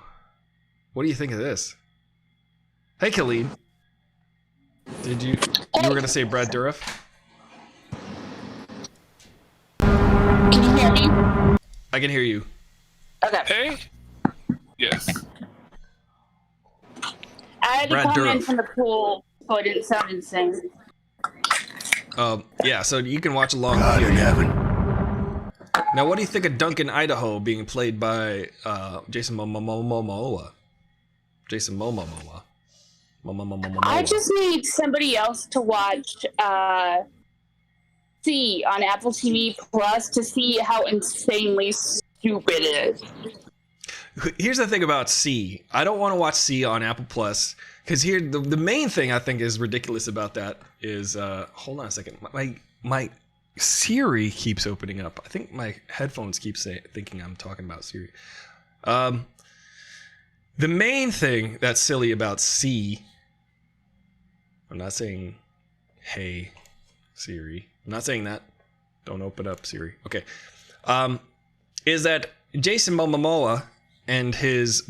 what do you think of this? Hey, Khalid. Did you were gonna say Brad Dourif? Can you hear me? I can hear you. Okay. Hey. Yes. I had to Brad come in Dourif. from the pool so I didn't sound insane. Yeah, so you can watch along God here. in heaven. Now, what do you think of Duncan Idaho being played by Jason Momoa? Jason Momoa. I just need somebody else to watch C on Apple TV Plus to see how insanely stupid it is. Here's the thing about C. I don't want to watch C on Apple Plus because here the main thing I think is ridiculous about that is hold on a second. My Siri keeps opening up. I think my headphones keep thinking I'm talking about Siri. The main thing that's silly about C. I'm not saying hey Siri. I'm not saying that. Don't open up Siri. Okay. Is that Jason Momoa and his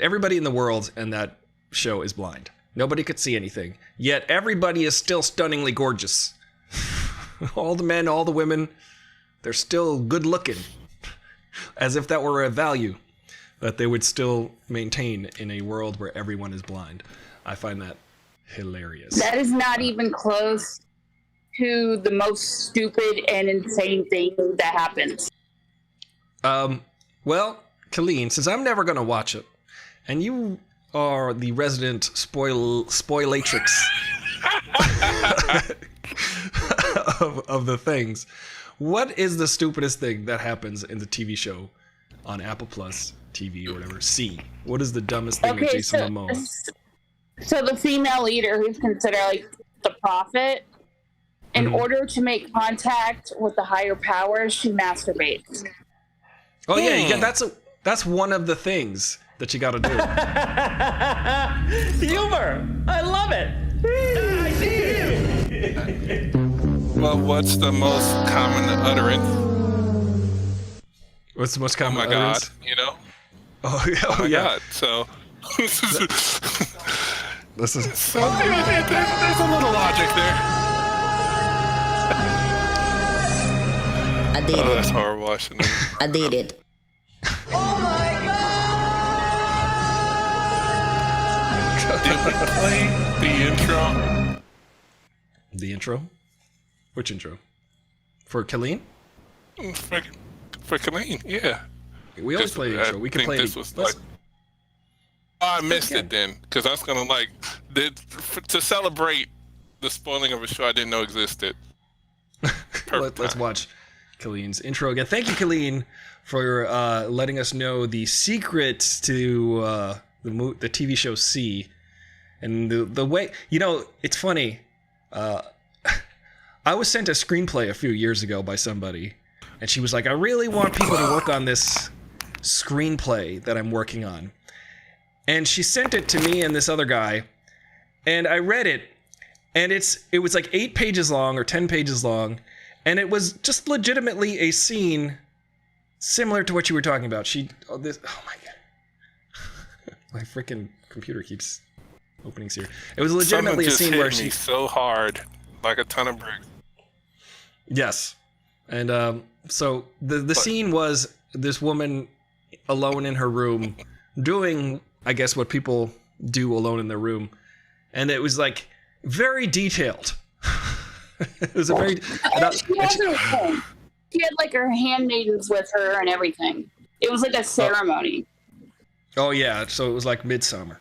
everybody in the world in that show is blind. Nobody could see anything. Yet everybody is still stunningly gorgeous. All the men, all the women, they're still good looking. As if that were a value that they would still maintain in a world where everyone is blind. I find that hilarious. That is not even close to the most stupid and insane thing that happens. Well, Colleen, since I'm never going to watch it, and you are the resident spoilatrix of the things, what is the stupidest thing that happens in the TV show on Apple Plus TV or whatever? C. What is the dumbest thing that Jason Momoa? So the female leader, who's considered like the prophet, in order to make contact with the higher powers, she masturbates. Oh yeah, that's one of the things that you got to do. Humor! I love it! I see you! Well, what's the most common utterance? What's the most common utterance? Oh my God, you know? Oh yeah. Oh my God. So this is so there's a little logic there. I did it. That's horrible. I shouldn't have. I did it. Did we play the intro? The intro? Which intro? For Colleen? For Colleen, yeah. We always play the intro. We can play this it. Was like, I missed it then, because I was gonna to celebrate the spoiling of a show I didn't know existed. Let's watch Colleen's intro again. Thank you, Colleen, for letting us know the secrets to the TV show C, and the way it's funny. I was sent a screenplay a few years ago by somebody, and she was like, "I really want people to work on this screenplay that I'm working on," and she sent it to me and this other guy, and I read it, and it was like 8 pages long or 10 pages long. And it was just legitimately a scene similar to what you were talking about. Oh my God. My freaking computer keeps opening here. It was legitimately a scene where she so hard, like a ton of bricks. Yes. And so the scene was this woman alone in her room doing, I guess, what people do alone in their room. And it was like very detailed. It was a very. She had like her handmaidens with her and everything. It was like a ceremony. Oh yeah, so it was like Midsummer.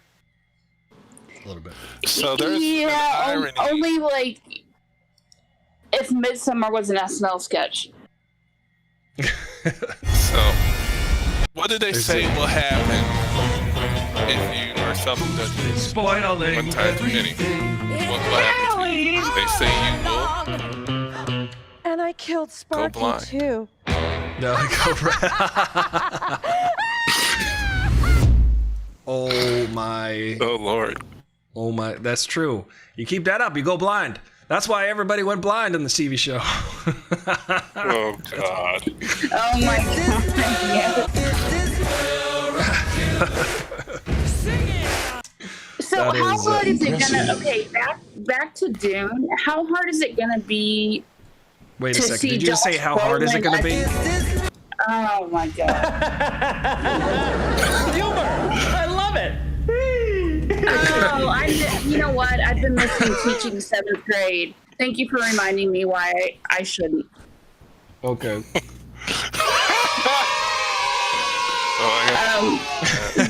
A little bit. So there's yeah, irony. only like if Midsummer was an SNL sketch. So, what did they say will happen if you or something doesn't Spoiling one time too many? What will happen? They say you will And I killed Sparky blind. too. No, go Oh my. Oh Lord. Oh my. That's true. You keep that up, you go blind. That's why everybody went blind in the TV show. Oh God. Oh my god. So That how is, hard is it impressive. gonna? Okay, back to Dune. How hard is it gonna be? Wait a to second. see Did you just say Josh how hard is it going to be? Brolin Oh my god. Humor! I love it! Oh, you know what? I've been missing teaching 7th grade. Thank you for reminding me why I shouldn't. Okay.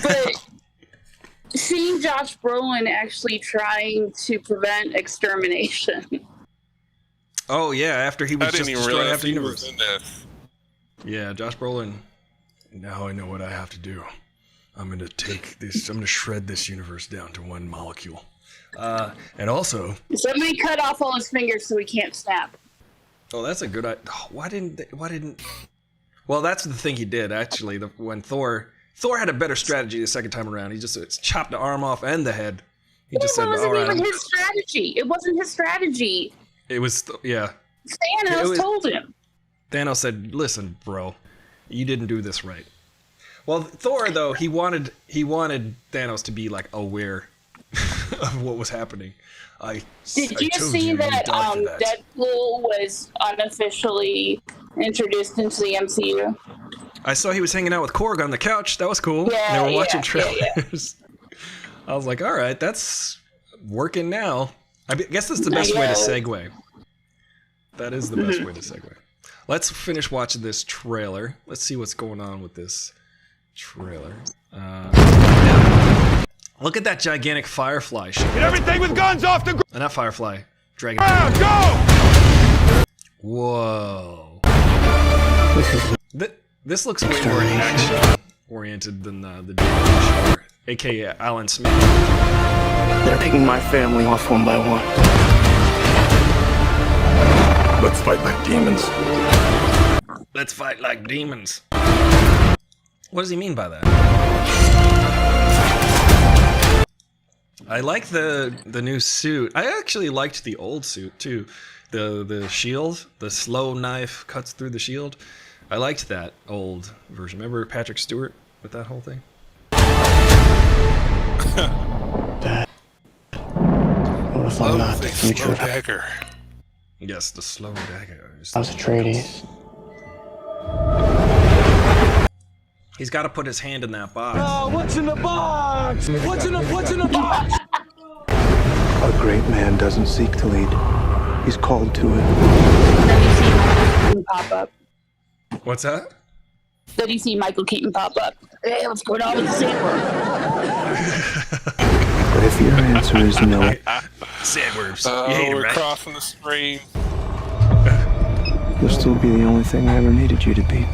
But seeing Josh Brolin actually trying to prevent extermination. Oh yeah, after he was I just didn't even destroyed realize half the he universe. was in this. Yeah, Josh Brolin. Now I know what I have to do. I'm gonna take this. I'm gonna shred this universe down to one molecule. And also, Somebody cut off all his fingers so he can't snap. oh, that's a good idea. Why didn't? Well, that's the thing he did actually. When Thor had a better strategy the second time around. He just chopped the arm off and the head. He just said, It wasn't "All right." even his strategy. It wasn't his strategy. It was yeah. Thanos told him. Thanos said, "Listen, bro, you didn't do this right." Well, Thor though he wanted Thanos to be like aware of what was happening. Did you see that Deadpool was unofficially introduced into the MCU? I saw he was hanging out with Korg on the couch. That was cool. Yeah, they were watching yeah, trailers. I was like, all right, that's working now. I guess that's the best way to segue. That is the best way to segue. Let's finish watching this trailer. Let's see what's going on with this trailer. Yeah. Look at that gigantic firefly. Get everything with guns off the ground! Not firefly. Dragon. Go! Whoa. This looks way more action-oriented than the Dune show, aka Alan Smith. They're picking my family off one by one. Let's fight like demons. Let's fight like demons. What does he mean by that? I like the new suit. I actually liked the old suit too. The shield, the slow knife cuts through the shield. I liked that old version. Remember Patrick Stewart with that whole thing? Dad, what if I'm not the future? Dagger. Yes, the slow dagger. I was Atreides. He's got to put his hand in that box. Oh, what's in the box? What's in the box? A great man doesn't seek to lead. He's called to it. Then you see Michael Keaton pop up. What's that? Then you see Michael Keaton pop up. Hey, what's going on with the sandworm? But if your answer is no, Sandworms. You hate him, We're right? crossing the stream. you'll still be the only thing I ever needed you to be.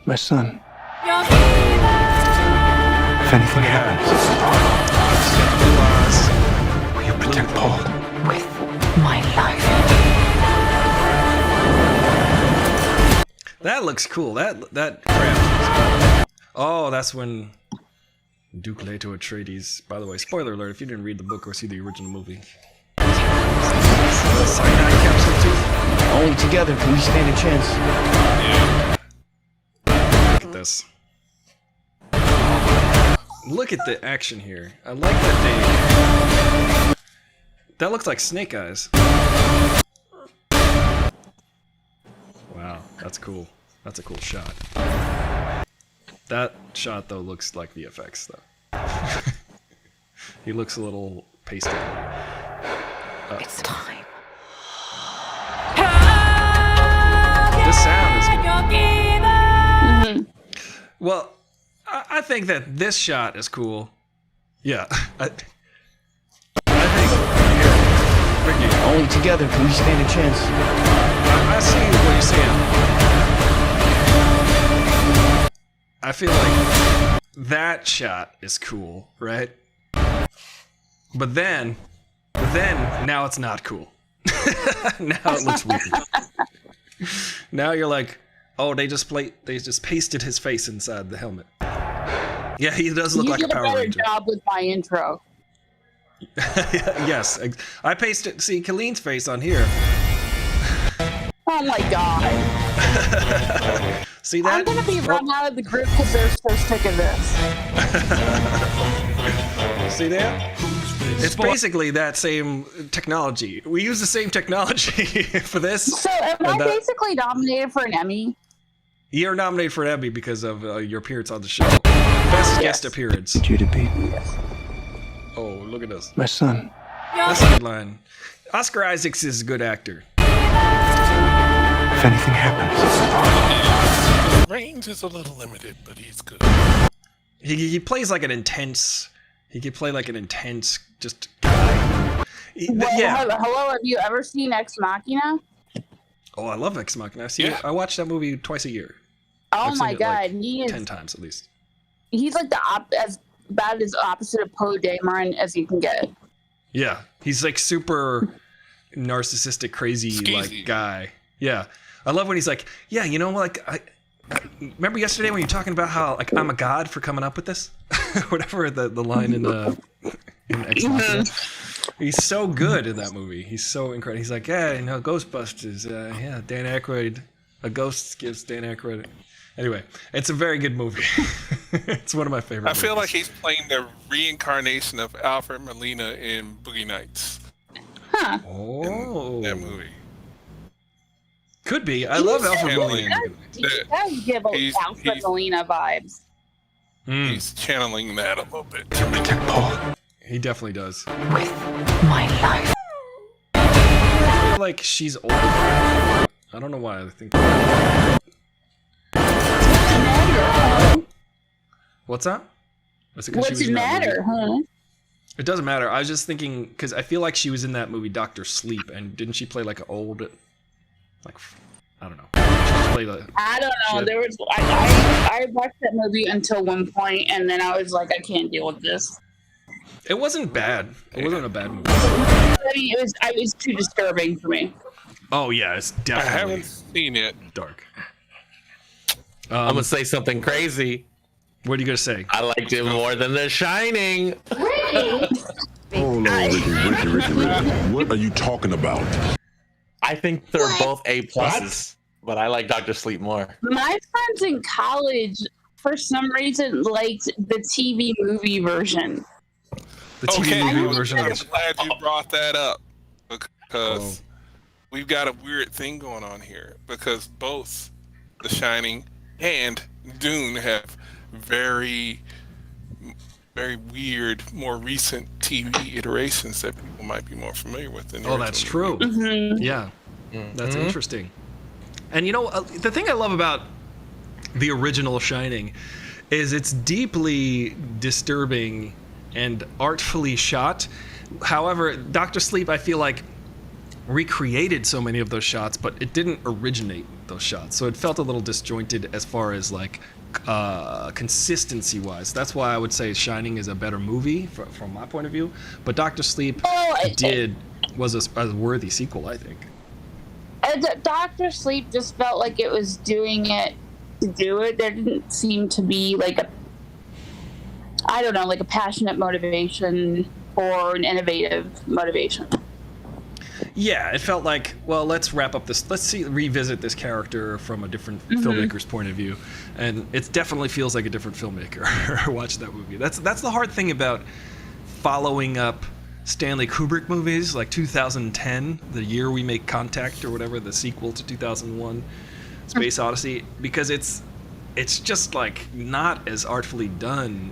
My son. If anything happens, will you protect Paul? With my life. That looks cool. That craft. Oh, that's when Duke Leto Atreides. By the way, spoiler alert: if you didn't read the book or see the original movie. Cyanide capsule too. Only together can we stand a chance. Look at this. Look at the action here. I like that they. That looks like Snake Eyes. Wow, that's cool. That's a cool shot. That shot though looks like VFX though. He looks a little pasted. It's time. This sound is good. Well, I think that this shot is cool. Yeah. I think Ricky, Only together can we stand a chance. I see what you're saying. I feel like that shot is cool, right? But then now it's not cool. Now it looks weird. Now you're like, oh, they just pasted his face inside the helmet. Yeah, he does look like a Power Ranger. You did a better job with my intro. Yes, I pasted. See Kaleem's face on here. Oh my god. See that? I'm gonna be run out of the group because they're so sick of this. See that? It's basically that same technology. We use the same technology for this. So am I basically nominated for an Emmy? You're nominated for an Emmy because of your appearance on the show. Best guest appearance. You to be Oh, look at this. my son. That's a good line. Oscar Isaacs is a good actor. If anything happens, Range is a little limited, but he's good. He plays like an intense. He could play like an intense just guy. Hello, have you ever seen Ex Machina? Oh, I love Ex Machina. I watch that movie twice a year. Oh my god, he is 10 times at least. He's like as bad as opposite of Poe Dameron as you can get. Yeah, he's like super narcissistic, crazy like guy. Yeah, I love when he's like, yeah, you know, like I remember yesterday when you were talking about how like I'm a god for coming up with this, whatever the line in Ex Machina. He's so good in that movie. He's so incredible. He's like, yeah, you know, Ghostbusters. Yeah, Dan Aykroyd. A ghost gives Dan Aykroyd. Anyway, it's a very good movie. It's one of my favorite. I feel like he's playing the reincarnation of Alfred Molina in Boogie Nights. Huh. Oh. That movie. Could be. I love Alfred Molina. He does give Alfred Molina vibes. He's channeling that a little bit. He definitely does. With my life. I feel like she's older. I don't know why. I think. What's that? What's it matter, huh? It doesn't matter. I was just thinking because I feel like she was in that movie Dr. Sleep, and didn't she play like an old, like I don't know. I don't know. There was I watched that movie until one point, and then I was like, I can't deal with this. It wasn't bad. It wasn't a bad movie. I mean, it was too disturbing for me. Oh yeah, it's definitely. I haven't seen it. Dark. I'm gonna say something crazy. What are you gonna say? I liked it more than The Shining. Hold on, Ricky. What are you talking about? I think they're both A pluses, but I like Dr. Sleep more. My friends in college, for some reason, liked the TV movie version. The TV movie version. I'm glad you brought that up because we've got a weird thing going on here because both The Shining and Dune have very, very weird, more recent TV iterations that people might be more familiar with. Than that's true. Mm-hmm. Yeah, that's interesting. And you know, the thing I love about the original Shining is it's deeply disturbing and artfully shot. However, Dr. Sleep, I feel like, recreated so many of those shots, but it didn't originate those shots. So it felt a little disjointed as far as like consistency wise. That's why I would say Shining is a better movie from my point of view. But Dr. Sleep was a worthy sequel, I think. Dr. Sleep just felt like it was doing it to do it. There didn't seem to be like a passionate motivation or an innovative motivation. Yeah, it felt like, well, let's wrap up this. Let's revisit this character from a different filmmaker's point of view, and it definitely feels like a different filmmaker. Watch that movie. That's the hard thing about following up Stanley Kubrick movies, like 2010, the year we make Contact or whatever, the sequel to 2001, Space Odyssey, because it's just like not as artfully done.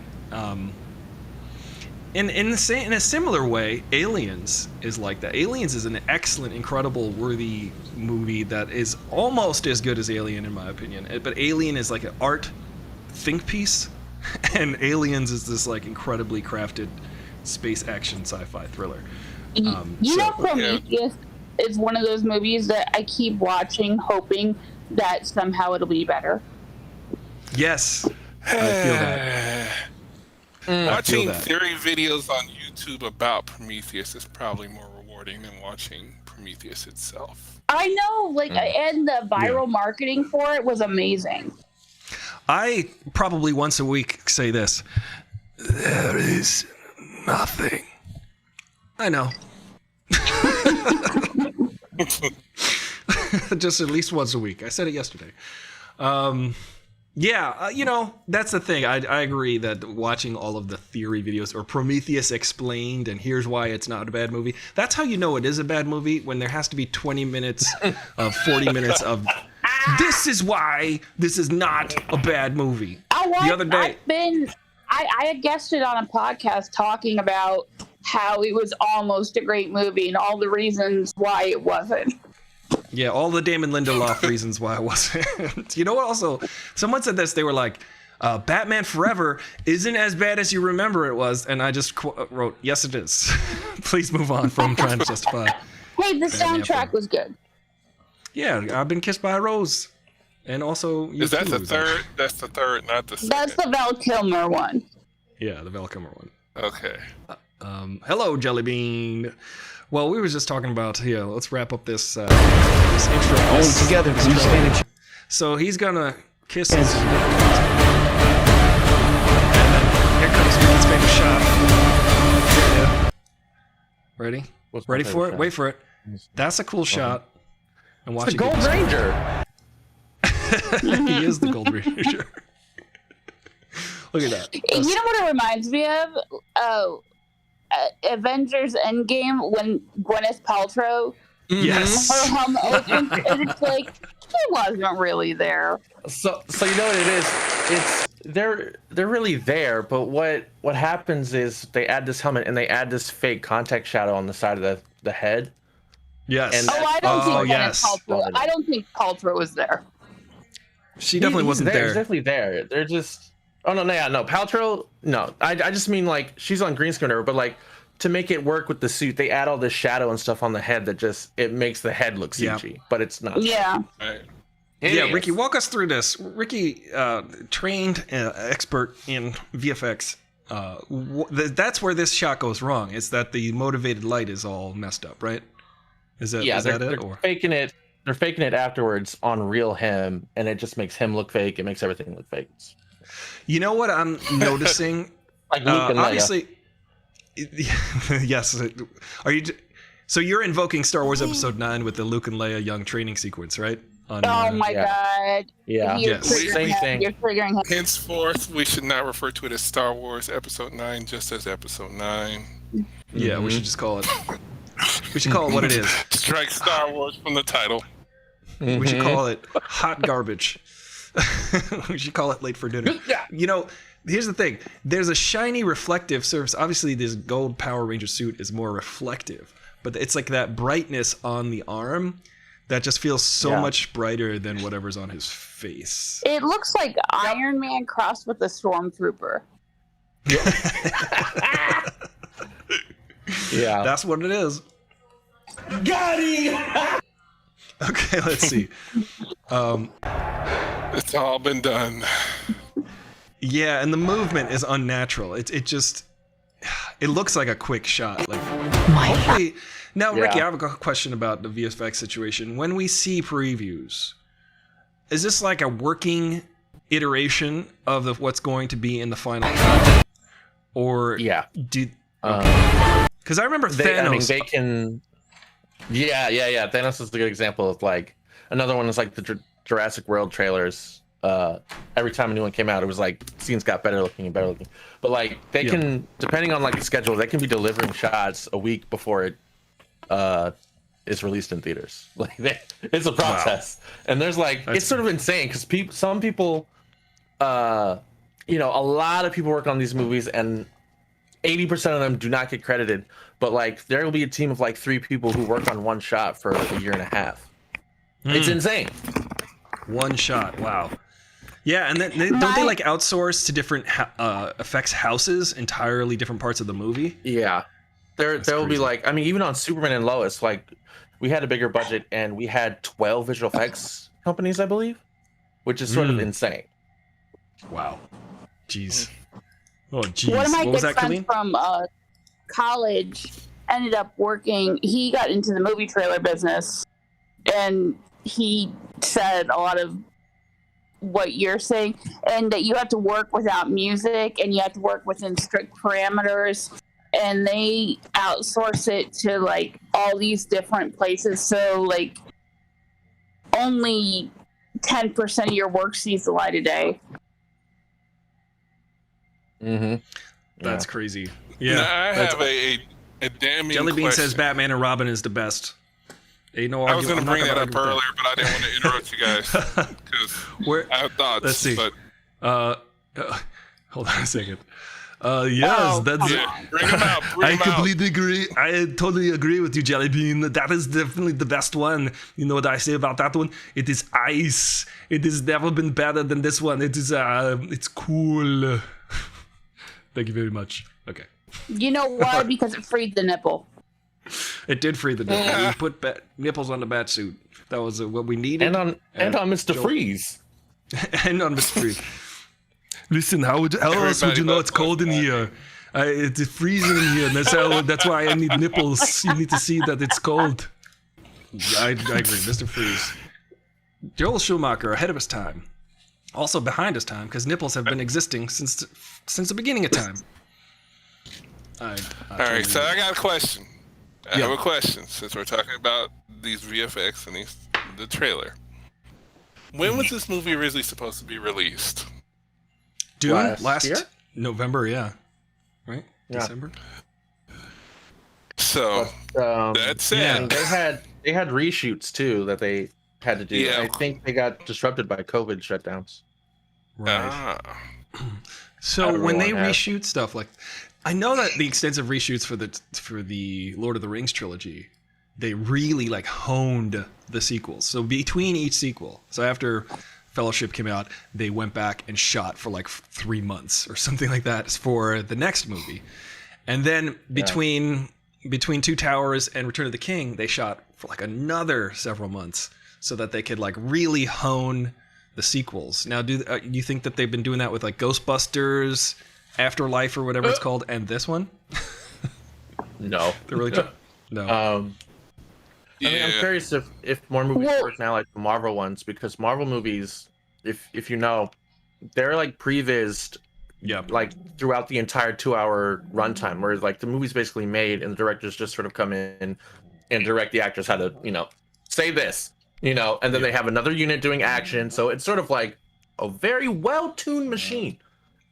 In a similar way, Aliens is like that. Aliens is an excellent, incredible, worthy movie that is almost as good as Alien in my opinion. But Alien is like an art think piece, and Aliens is this like incredibly crafted space action sci-fi thriller. Prometheus is one of those movies that I keep watching, hoping that somehow it'll be better. Yes, I feel that. Watching theory videos on YouTube about Prometheus is probably more rewarding than watching Prometheus itself. I know, and the viral marketing for it was amazing. I probably once a week say this: there is nothing. I know. Just at least once a week. I said it yesterday. That's the thing. I agree that watching all of the theory videos or Prometheus explained and here's why it's not a bad movie. That's how you know it is a bad movie, when there has to be 20 minutes of 40 minutes of this is why this is not a bad movie. The other day, I had guested on a podcast talking about how it was almost a great movie and all the reasons why it wasn't. Yeah, all the Damon Lindelof reasons why it wasn't. You know what? Also, someone said this. They were like, Batman Forever isn't as bad as you remember it was. And I just wrote, yes, it is. Please move on from trying to justify. Hey, the soundtrack was good. Yeah, I've Been Kissed by a Rose. And also... Is that the third? That's the third, not the second. That's the Val Kilmer one. Yeah, the Val Kilmer one. Okay. Hello, Jelly Bean. Well, we were just talking about let's wrap up this intro. All together, please. So he's gonna kiss his. And here comes Rick's favorite shot. Yeah. Ready? Ready for it? Shot? Wait for it. That's a cool shot. And watch the Gold Ranger. He is the Gold Ranger. Look at that. You know what it reminds me of? Avengers Endgame, when Gwyneth Paltrow, her helmet opens, and it's like it wasn't really there. So you know what it is? It's they're really there, but what happens is they add this helmet and they add this fake contact shadow on the side of the head. Yes. And I don't think Paltrow was there. She definitely wasn't there. She's definitely there. They're just. Oh no, Paltrow. No, I just mean like she's on green screen, but like to make it work with the suit, they add all this shadow and stuff on the head that just it makes the head look CG, but it's not. Yeah. Right. Yeah, Ricky, walk us through this. Ricky, trained expert in VFX. That's where this shot goes wrong. It's that the motivated light is all messed up, right? Is that it? They're faking it. They're faking it afterwards on real him, and it just makes him look fake. It makes everything look fake. You know what I'm noticing? Like Luke and Leia. Obviously, yes. Are you? So you're invoking Star Wars Episode 9 with the Luke and Leia young training sequence, right? My God! Yeah. Same thing. You're triggering him. Henceforth, we should not refer to it as Star Wars Episode 9, just as Episode 9. Yeah, we should just call it. We should call it what it is. Strike Star Wars from the title. We should call it hot garbage. We should call it late for dinner. You know, here's the thing. There's a shiny reflective surface. Obviously, this gold Power Ranger suit is more reflective, but it's like that brightness on the arm that just feels so much brighter than whatever's on his face. It looks like Iron Man crossed with a stormtrooper. Yeah. That's what it is. Got him! Okay, let's see. It's all been done. Yeah, and the movement is unnatural. It looks like a quick shot. Like hopefully. Now, Ricky, I have a question about the VFX situation. When we see previews, is this like a working iteration of what's going to be in the final cut? Or because I remember Thanos. They can. Yeah. Thanos is a good example of like another one is like the Jurassic World trailers. Every time a new one came out, it was like scenes got better looking and better looking. But like they can, depending on like the schedule, they can be delivering shots a week before it is released in theaters. Like it's a process, and there's like it's sort of insane because some people, a lot of people work on these movies and 80% of them do not get credited. But like there will be a team of like 3 people who work on one shot for a year and a half. It's insane. One shot. Wow. Yeah, and then don't they like outsource to different effects houses, entirely different parts of the movie? Yeah, there will be like, I mean, even on Superman and Lois, like we had a bigger budget and we had 12 visual effects companies, I believe, which is sort of insane. Wow. Jeez. Oh, jeez. One of my What was good that, friends Colleen? from college ended up working. He got into the movie trailer business, and he said a lot of what you're saying, and that you have to work without music, and you have to work within strict parameters, and they outsource it to like all these different places. So like only 10% of your work sees the light of day. That's crazy. Yeah. Now, I have a damning Jelly Bean question. says Batman and Robin is the best. Ain't no I was argument. going to I'm bring not that gonna up argue earlier, but I didn't want to interrupt you guys because I have thoughts. Let's see. But Hold on a second. Yes, that's. yeah, bring them out. Bring I them out. completely agree. I totally agree with you, Jelly Bean. That is definitely the best one. You know what I say about that one? It is ice. It has never been better than this one. It is. It's cool. Thank you very much. Okay. You know why? Because it freed the nipple. It did free the nipple. We put nipples on the bat suit. That was what we needed. And on Mr. Freeze. And on Mr. Freeze. Listen, how else would you know it's cold in here? It's freezing in here. And that's why I need nipples. You need to see that it's cold. I agree, Mr. Freeze. Joel Schumacher, ahead of his time. Also behind his time, because nipples have been existing since the beginning of time. All right, so I got a question. I have a question since we're talking about these VFX and the trailer. When was this movie originally supposed to be released? Dune last year? November, yeah. Right? Yeah. December? So that's it. And they had reshoots too that they had to do. Yeah. I think they got disrupted by COVID shutdowns. Right. So when they reshoot stuff like, I know that the extensive reshoots for the Lord of the Rings trilogy, they really like honed the sequels. So between each sequel, so after Fellowship came out, they went back and shot for like 3 months or something like that for the next movie, and then between Two Towers and Return of the King, they shot for like another several months so that they could like really hone the sequels. Now, do you think that they've been doing that with like Ghostbusters, Afterlife, or whatever it's called, and this one? No, they're really no. I mean, I'm curious if more movies work now like the Marvel ones, because Marvel movies, if you know, they're like prevised, like throughout the entire 2-hour runtime, where like the movie's basically made and the directors just sort of come in and direct the actors how to, say this, and then they have another unit doing action. So it's sort of like a very well-tuned machine.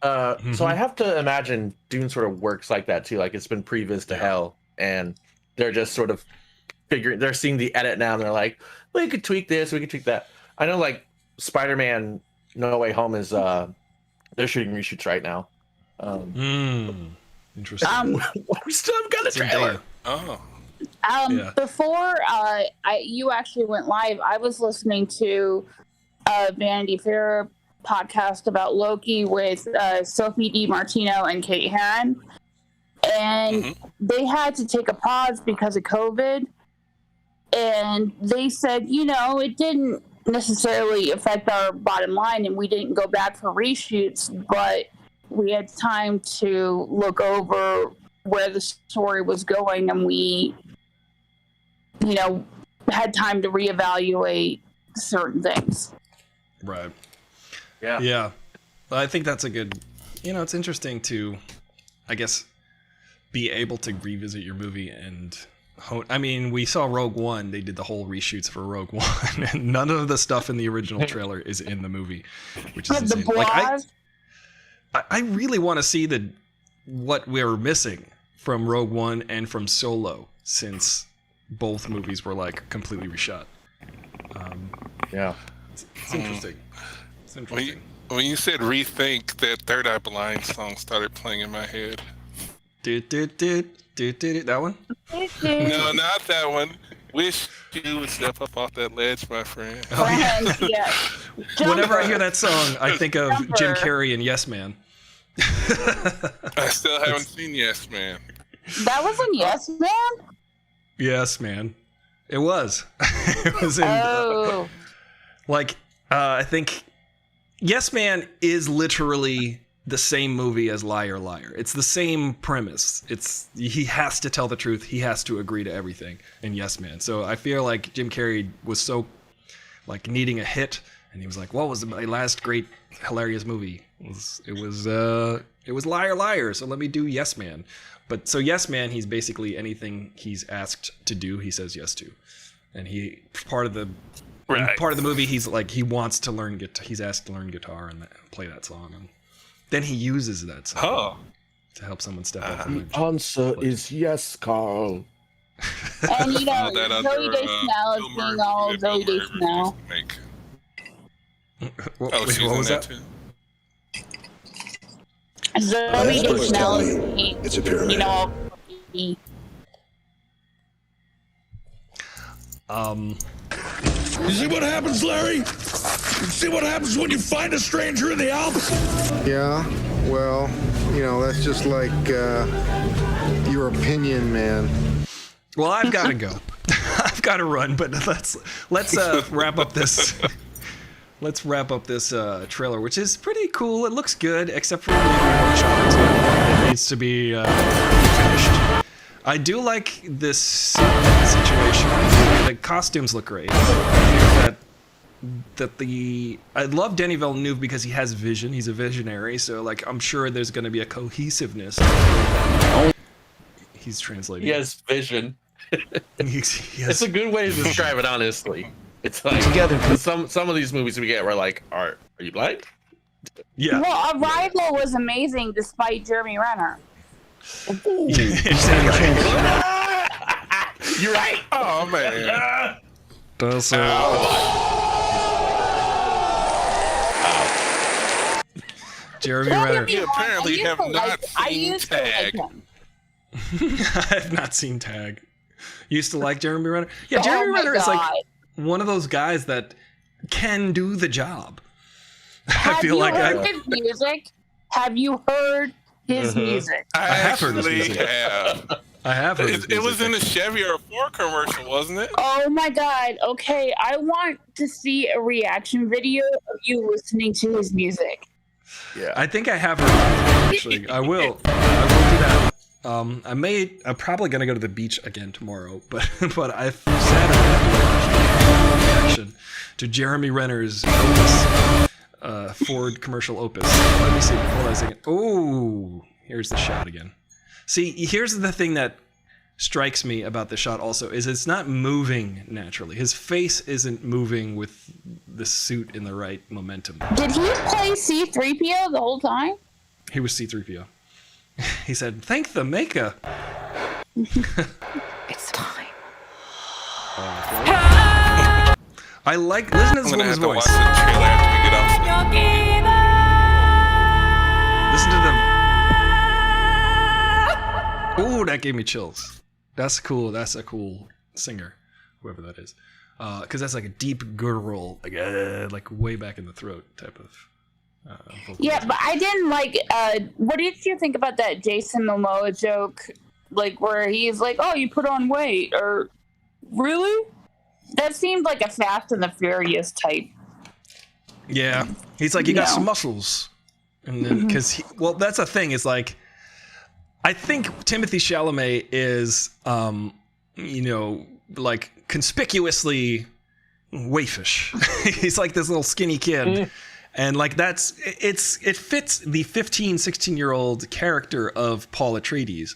So I have to imagine Dune sort of works like that too. Like it's been previs to hell, and they're just sort of they're seeing the edit now and they're like, we could tweak this, we could tweak that. I know like Spider-Man No Way Home is they're shooting reshoots right now. Interesting. We still haven't got a trailer. Before you actually went live, I was listening to a Vanity Fair podcast about Loki with Sophie DiMartino and Kate Herron, and they had to take a pause because of COVID. And they said, it didn't necessarily affect our bottom line, and we didn't go back for reshoots, but we had time to look over where the story was going, and we, had time to reevaluate certain things. Right. Yeah. Yeah. Well, I think that's a good, it's interesting to, I guess, be able to revisit your movie and I mean, we saw Rogue One. They did the whole reshoots for Rogue One, and none of the stuff in the original trailer is in the movie, which is insane. Like, I really want to see what we're missing from Rogue One and from Solo, since both movies were like completely reshot. It's interesting. It's interesting. When you said rethink, that Third Eye Blind song started playing in my head. That one? No, not that one. Wish you would step up off that ledge, my friend. Oh, yeah. Whenever I hear that song, I think of Jim Carrey and Yes Man. I still haven't seen Yes Man. That was in Yes Man? Yes Man. It was. It was in. I think Yes Man is literally the same movie as Liar Liar. It's the same premise. He has to tell the truth. He has to agree to everything in Yes Man. So I feel like Jim Carrey was so like needing a hit, and he was like, "What was my last great hilarious movie?" It was Liar Liar. So let me do Yes Man. But so Yes Man, he's basically anything he's asked to do, he says yes to, and part of the movie, he's like he wants to learn guitar. He's asked to learn guitar and play that song, and then he uses that song to help someone step up. The answer is yes, Carl. And you know, Zoe Deschanel is being all Zoe Deschanel. What was that? Zoe Deschanel is It's a pyramid. you know, You see what happens, Larry? You see what happens when you find a stranger in the Alps? Yeah, well, you know, that's just like your opinion, man. Well, I've got to go. I've got to run, but let's wrap up this. Let's wrap up this trailer, which is pretty cool. It looks good, except for the shot. It needs to be finished. I do like this situation. The costumes look great. I love Denis Villeneuve because he has vision. He's a visionary, so like I'm sure there's going to be a cohesiveness. He's translating. He has vision. It's a good way to describe it, honestly. It's like together. Some of these movies we get, we're like, are you blind? Yeah. Well, Arrival was amazing despite Jeremy Renner. You're right. Oh man. Jeremy Renner. You apparently have not seen Tag. I have not seen Tag. Used to like Jeremy Renner. Yeah, Jeremy Renner is like one of those guys that can do the job. Have you heard his music? Have you heard his music? I have heard his music. I have heard his music. It was in a Chevy or a Ford commercial, wasn't it? Oh my god. Okay, I want to see a reaction video of you listening to his music. Yeah, I think I have heard it, actually. I will do that. I'm probably gonna go to the beach again tomorrow, but I've Saturday reaction to Jeremy Renner's Opus, Ford commercial Opus. Let me see. Hold on a second. Oh, here's the shot again. See, here's the thing that strikes me about the shot also is it's not moving naturally. His face isn't moving with the suit in the right momentum. Did he play C-3PO the whole time? He was C-3PO. He said, "Thank the maker." It's time. I like listen to this woman's voice. Watch the trailer after we get off. Listen to them. Ooh, that gave me chills. That's cool. That's a cool singer, whoever that is. Because that's like a deep guttural, like way back in the throat type of. Yeah, but I didn't like. What did you think about that Jason Momoa joke? Like where he's like, "Oh, you put on weight," or really? That seemed like a Fast and the Furious type. Yeah, he's like, "You got some muscles," and then because well, that's the thing. Is like, I think Timothy Chalamet is, like conspicuously waifish. He's like this little skinny kid. And like it fits the 15, 16-year-old character of Paul Atreides.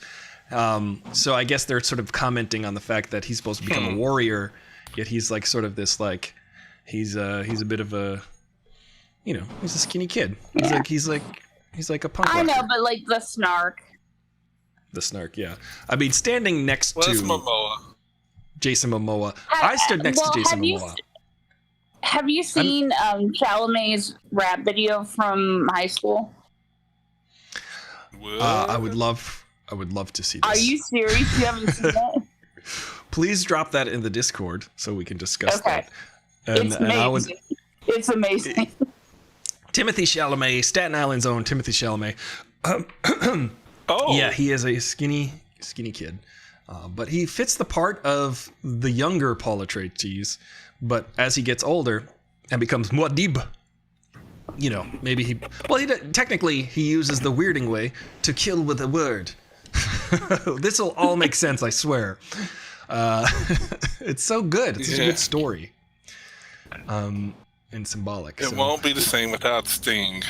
So I guess they're sort of commenting on the fact that he's supposed to become a warrior, yet he's like sort of this like he's a bit of a he's a skinny kid. He's like a punk rocker. I know, but like the snark. The snark, yeah. I mean, standing next to Momoa? Jason Momoa. I stood next to Jason Momoa. Have you seen Chalamet's rap video from high school? I would love to see this. Are you serious? You haven't seen it? please drop that in the Discord so we can discuss Okay. that. It's amazing. It's amazing. Timothy Chalamet, Staten Island's own Timothy Chalamet. Oh. Yeah, he is a skinny kid. But he fits the part of the younger Paul Atreides. But as he gets older and becomes Muad'Dib, you know, maybe technically he uses the weirding way to kill with a word. This will all make sense, I swear. It's so good. It's such a good story. And symbolic. It won't be the same without Sting.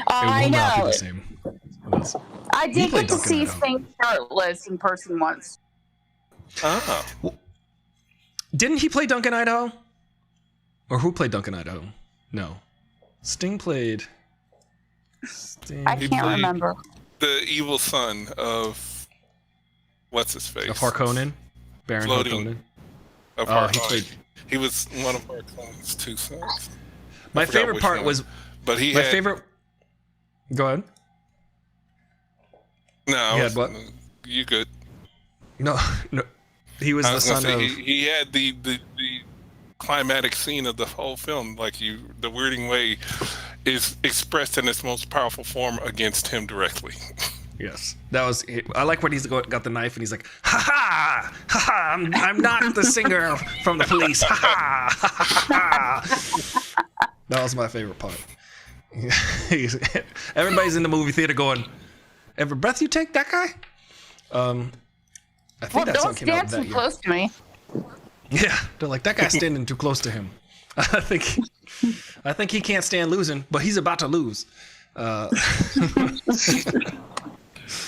I know. Not be the same. I did get to see Sting shirtless in person once. Oh. Didn't he play Duncan Idaho? Or who played Duncan Idaho? No. Sting played... I can't remember. The evil son of... What's his face? Of Harkonnen? Baron Harkonnen? Of Harkonnen. He was one of Harkonnen's two sons. My favorite part was... But he my had... favorite... Go ahead. No, what? You good. No. He was the son of... He had the climatic scene of the whole film. Like the weirding way is expressed in its most powerful form against him directly. Yes, that was. I like when he's got the knife and he's like, "Ha ha, ha ha! I'm not the singer from the Police." Ha ha, ha ha. That was my favorite part. Everybody's in the movie theater going, "Every breath you take, that guy." I think that song came out that year. Don't stand too close to me. Yeah, they're like, that guy's standing too close to him. I think he can't stand losing, but he's about to lose.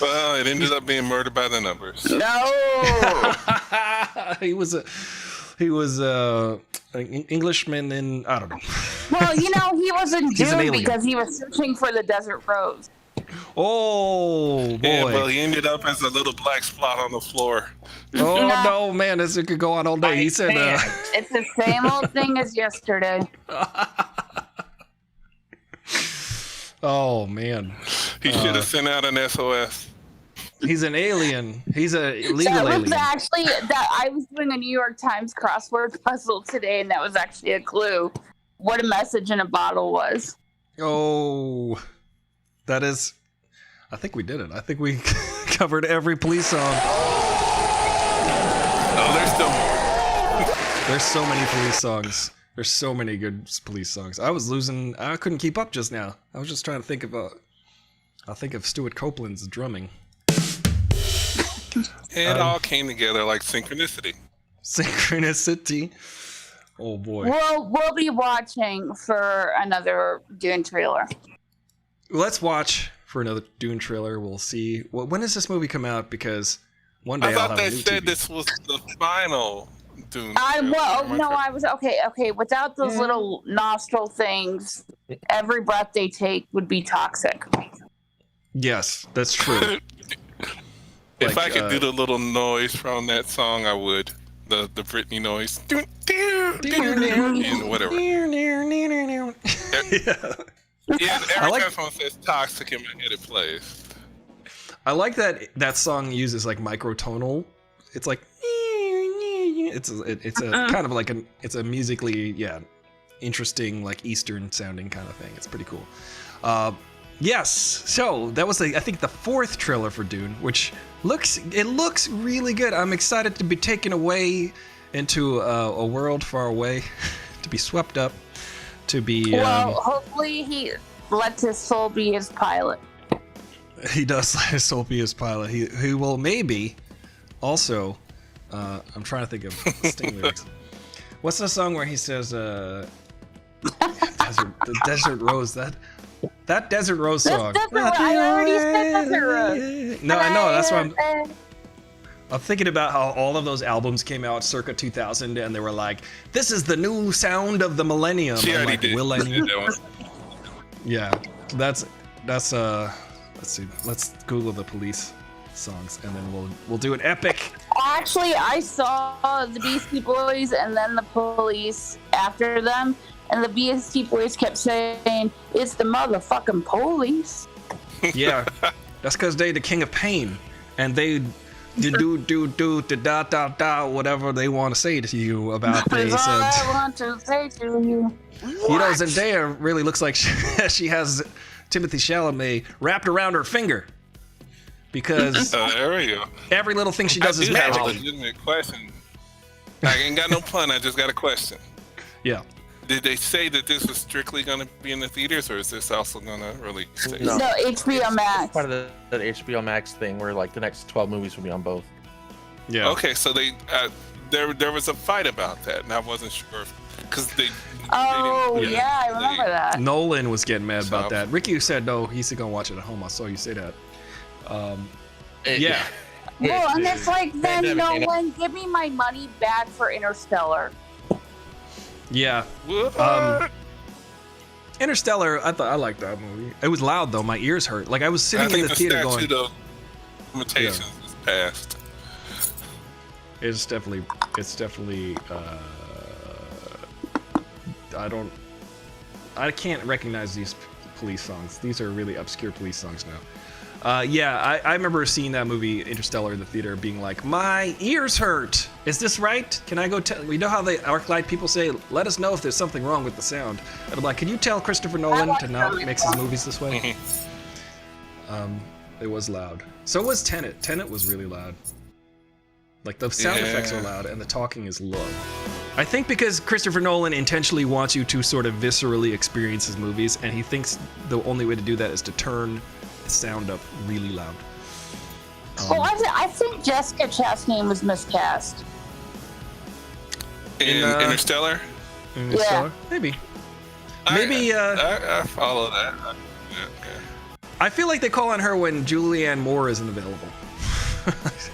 Well, it ended up being Murder by the Numbers. No. he was an Englishman in, I don't know. Well, you know, he was in Dune alien. because he was searching for the Desert Rose. Oh boy! Yeah, well, he ended up as a little black spot on the floor. Oh no, man, this could go on all day. He said, "It's the same old thing as yesterday." Oh man, he should have sent out an SOS. He's an alien. He's a legal alien. Actually, I was doing a New York Times crossword puzzle today, and that was actually a clue what a message in a bottle was. Oh, that is. I think we did it. I think we covered every police song. Oh, there's still more. There's so many police songs. There's so many good police songs. I couldn't keep up just now. I was just trying to think of Stuart Copeland's drumming. It all came together like synchronicity. Synchronicity. Oh boy. We'll be watching for another Dune trailer. Let's watch for another Dune trailer. We'll see. Well, when does this movie come out? Because one day I thought I'll have they a new said TV. this was the final Dune. I was okay. Without those little nostril things, every breath they take would be toxic. Yes, that's true. If I could do the little noise from that song, I would. The Britney noise. And whatever. Yeah, every time someone says toxic in my head, it plays. I like that song uses like microtonal. It's like it's a kind of like it's a musically interesting like Eastern sounding kind of thing. It's pretty cool. Yes, so that was I think the fourth trailer for Dune, which looks really good. I'm excited to be taken away into a world far away, to be swept up, to be. Hopefully he lets his soul be his pilot. He does let his soul be his pilot. He will maybe also. I'm trying to think of Sting lyrics. What's the song where he says the Desert Rose? That Desert Rose song. I already said Desert Rose. No, I know. That's why I'm thinking about how all of those albums came out circa 2000, and they were like, "This is the new sound of the millennium." She already did. Yeah, that's let's see. Let's Google the Police songs, and then we'll do an epic. Actually, I saw the Beastie Boys and then the Police after them, and the Beastie Boys kept saying, "It's the motherfucking police." Yeah, that's because they're the king of pain, and they whatever they want to say to you about That's this. all I want to say to you. You know, Zendaya really looks like she has Timothy Chalamet wrapped around her finger. Because there we go. Every little thing she does is have magic. a legitimate question. I ain't got no pun. I just got a question. Yeah. Did they say that this was strictly going to be in the theaters, or is this also going to release? No, HBO Max. Part of the HBO Max thing, where like the next 12 movies will be on both. Yeah. Okay, so they there was a fight about that, and I wasn't sure because they. Oh yeah, I remember that. Nolan was getting mad about that. Ricky said no, he's gonna watch it at home. I saw you say that. Yeah. Well, and it's like, then Nolan, give me my money back for Interstellar. Yeah. Interstellar, I liked that movie. It was loud though. My ears hurt. Like I was sitting in the theater going. Statute of limitations is passed. It's definitely. I can't recognize these police songs. These are really obscure police songs now. Yeah, I remember seeing that movie Interstellar in the theater, being like, my ears hurt. Is this right? Can I go tell? We know how the ArcLight people say, let us know if there's something wrong with the sound. And I'm like, can you tell Christopher Nolan to not mix his movies this way? It was loud. So was Tenet. Tenet was really loud. Like the sound effects are loud and the talking is low. I think because Christopher Nolan intentionally wants you to sort of viscerally experience his movies, and he thinks the only way to do that is to turn the sound up really loud. Well, I think Jessica Chastain was miscast. In Interstellar? Interstellar? Maybe. I follow that. I feel like they call on her when Julianne Moore isn't available.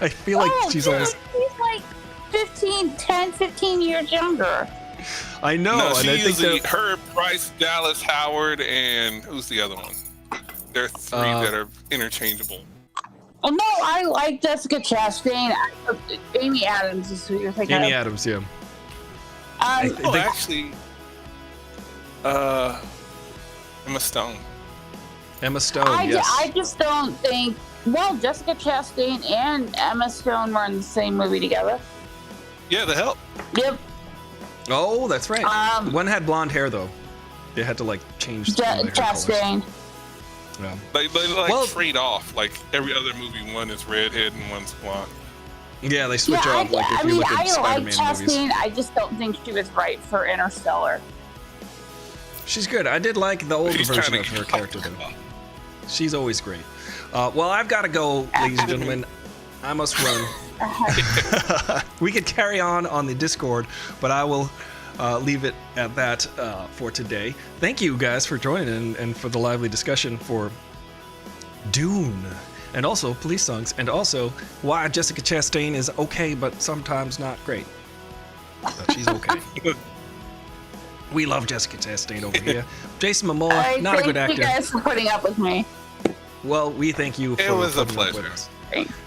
I feel like she's always... She's like 15 years younger. I know. No, and she I think usually her, Bryce Dallas Howard, and who's the other one? There are three that are interchangeable. Oh no, I like Jessica Chastain. Amy Adams is who you're thinking Amy of. Adams, yeah. Actually, Emma Stone. Emma Stone, yes. I just don't think. Well, Jessica Chastain and Emma Stone were in the same movie together. Yeah, The Help. Yep. Oh, that's right. One had blonde hair though. They had to like change the hair Chastain. colors. Yeah. They trade off. Like every other movie, one is redhead and one's blonde. Yeah, they switch off. Like if you look at Spider-Man like Chastain. movies. I just don't think she was right for Interstellar. She's good. I did like the older version of her character though. She's always great. Well, I've got to go, ladies and gentlemen. I must run. We could carry on the Discord, but I will leave it at that for today. Thank you guys for joining and for the lively discussion for Dune, and also police songs, and also why Jessica Chastain is okay, but sometimes not great. But she's okay. We love Jessica Chastain over here. Jason Momoa, not a good actor. Thank you guys for putting up with me. Well, we thank you for it was a putting up pleasure. with us.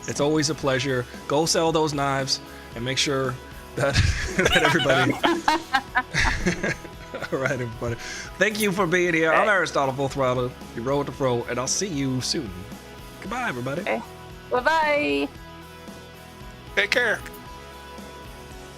It's always a pleasure. Go sell those knives and make sure that, that everybody... All right, everybody. Thank you for being here. I'm Aristotle Full Throttle. You roll with the fro, and I'll see you soon. Goodbye, everybody. Okay. Bye-bye. Take care.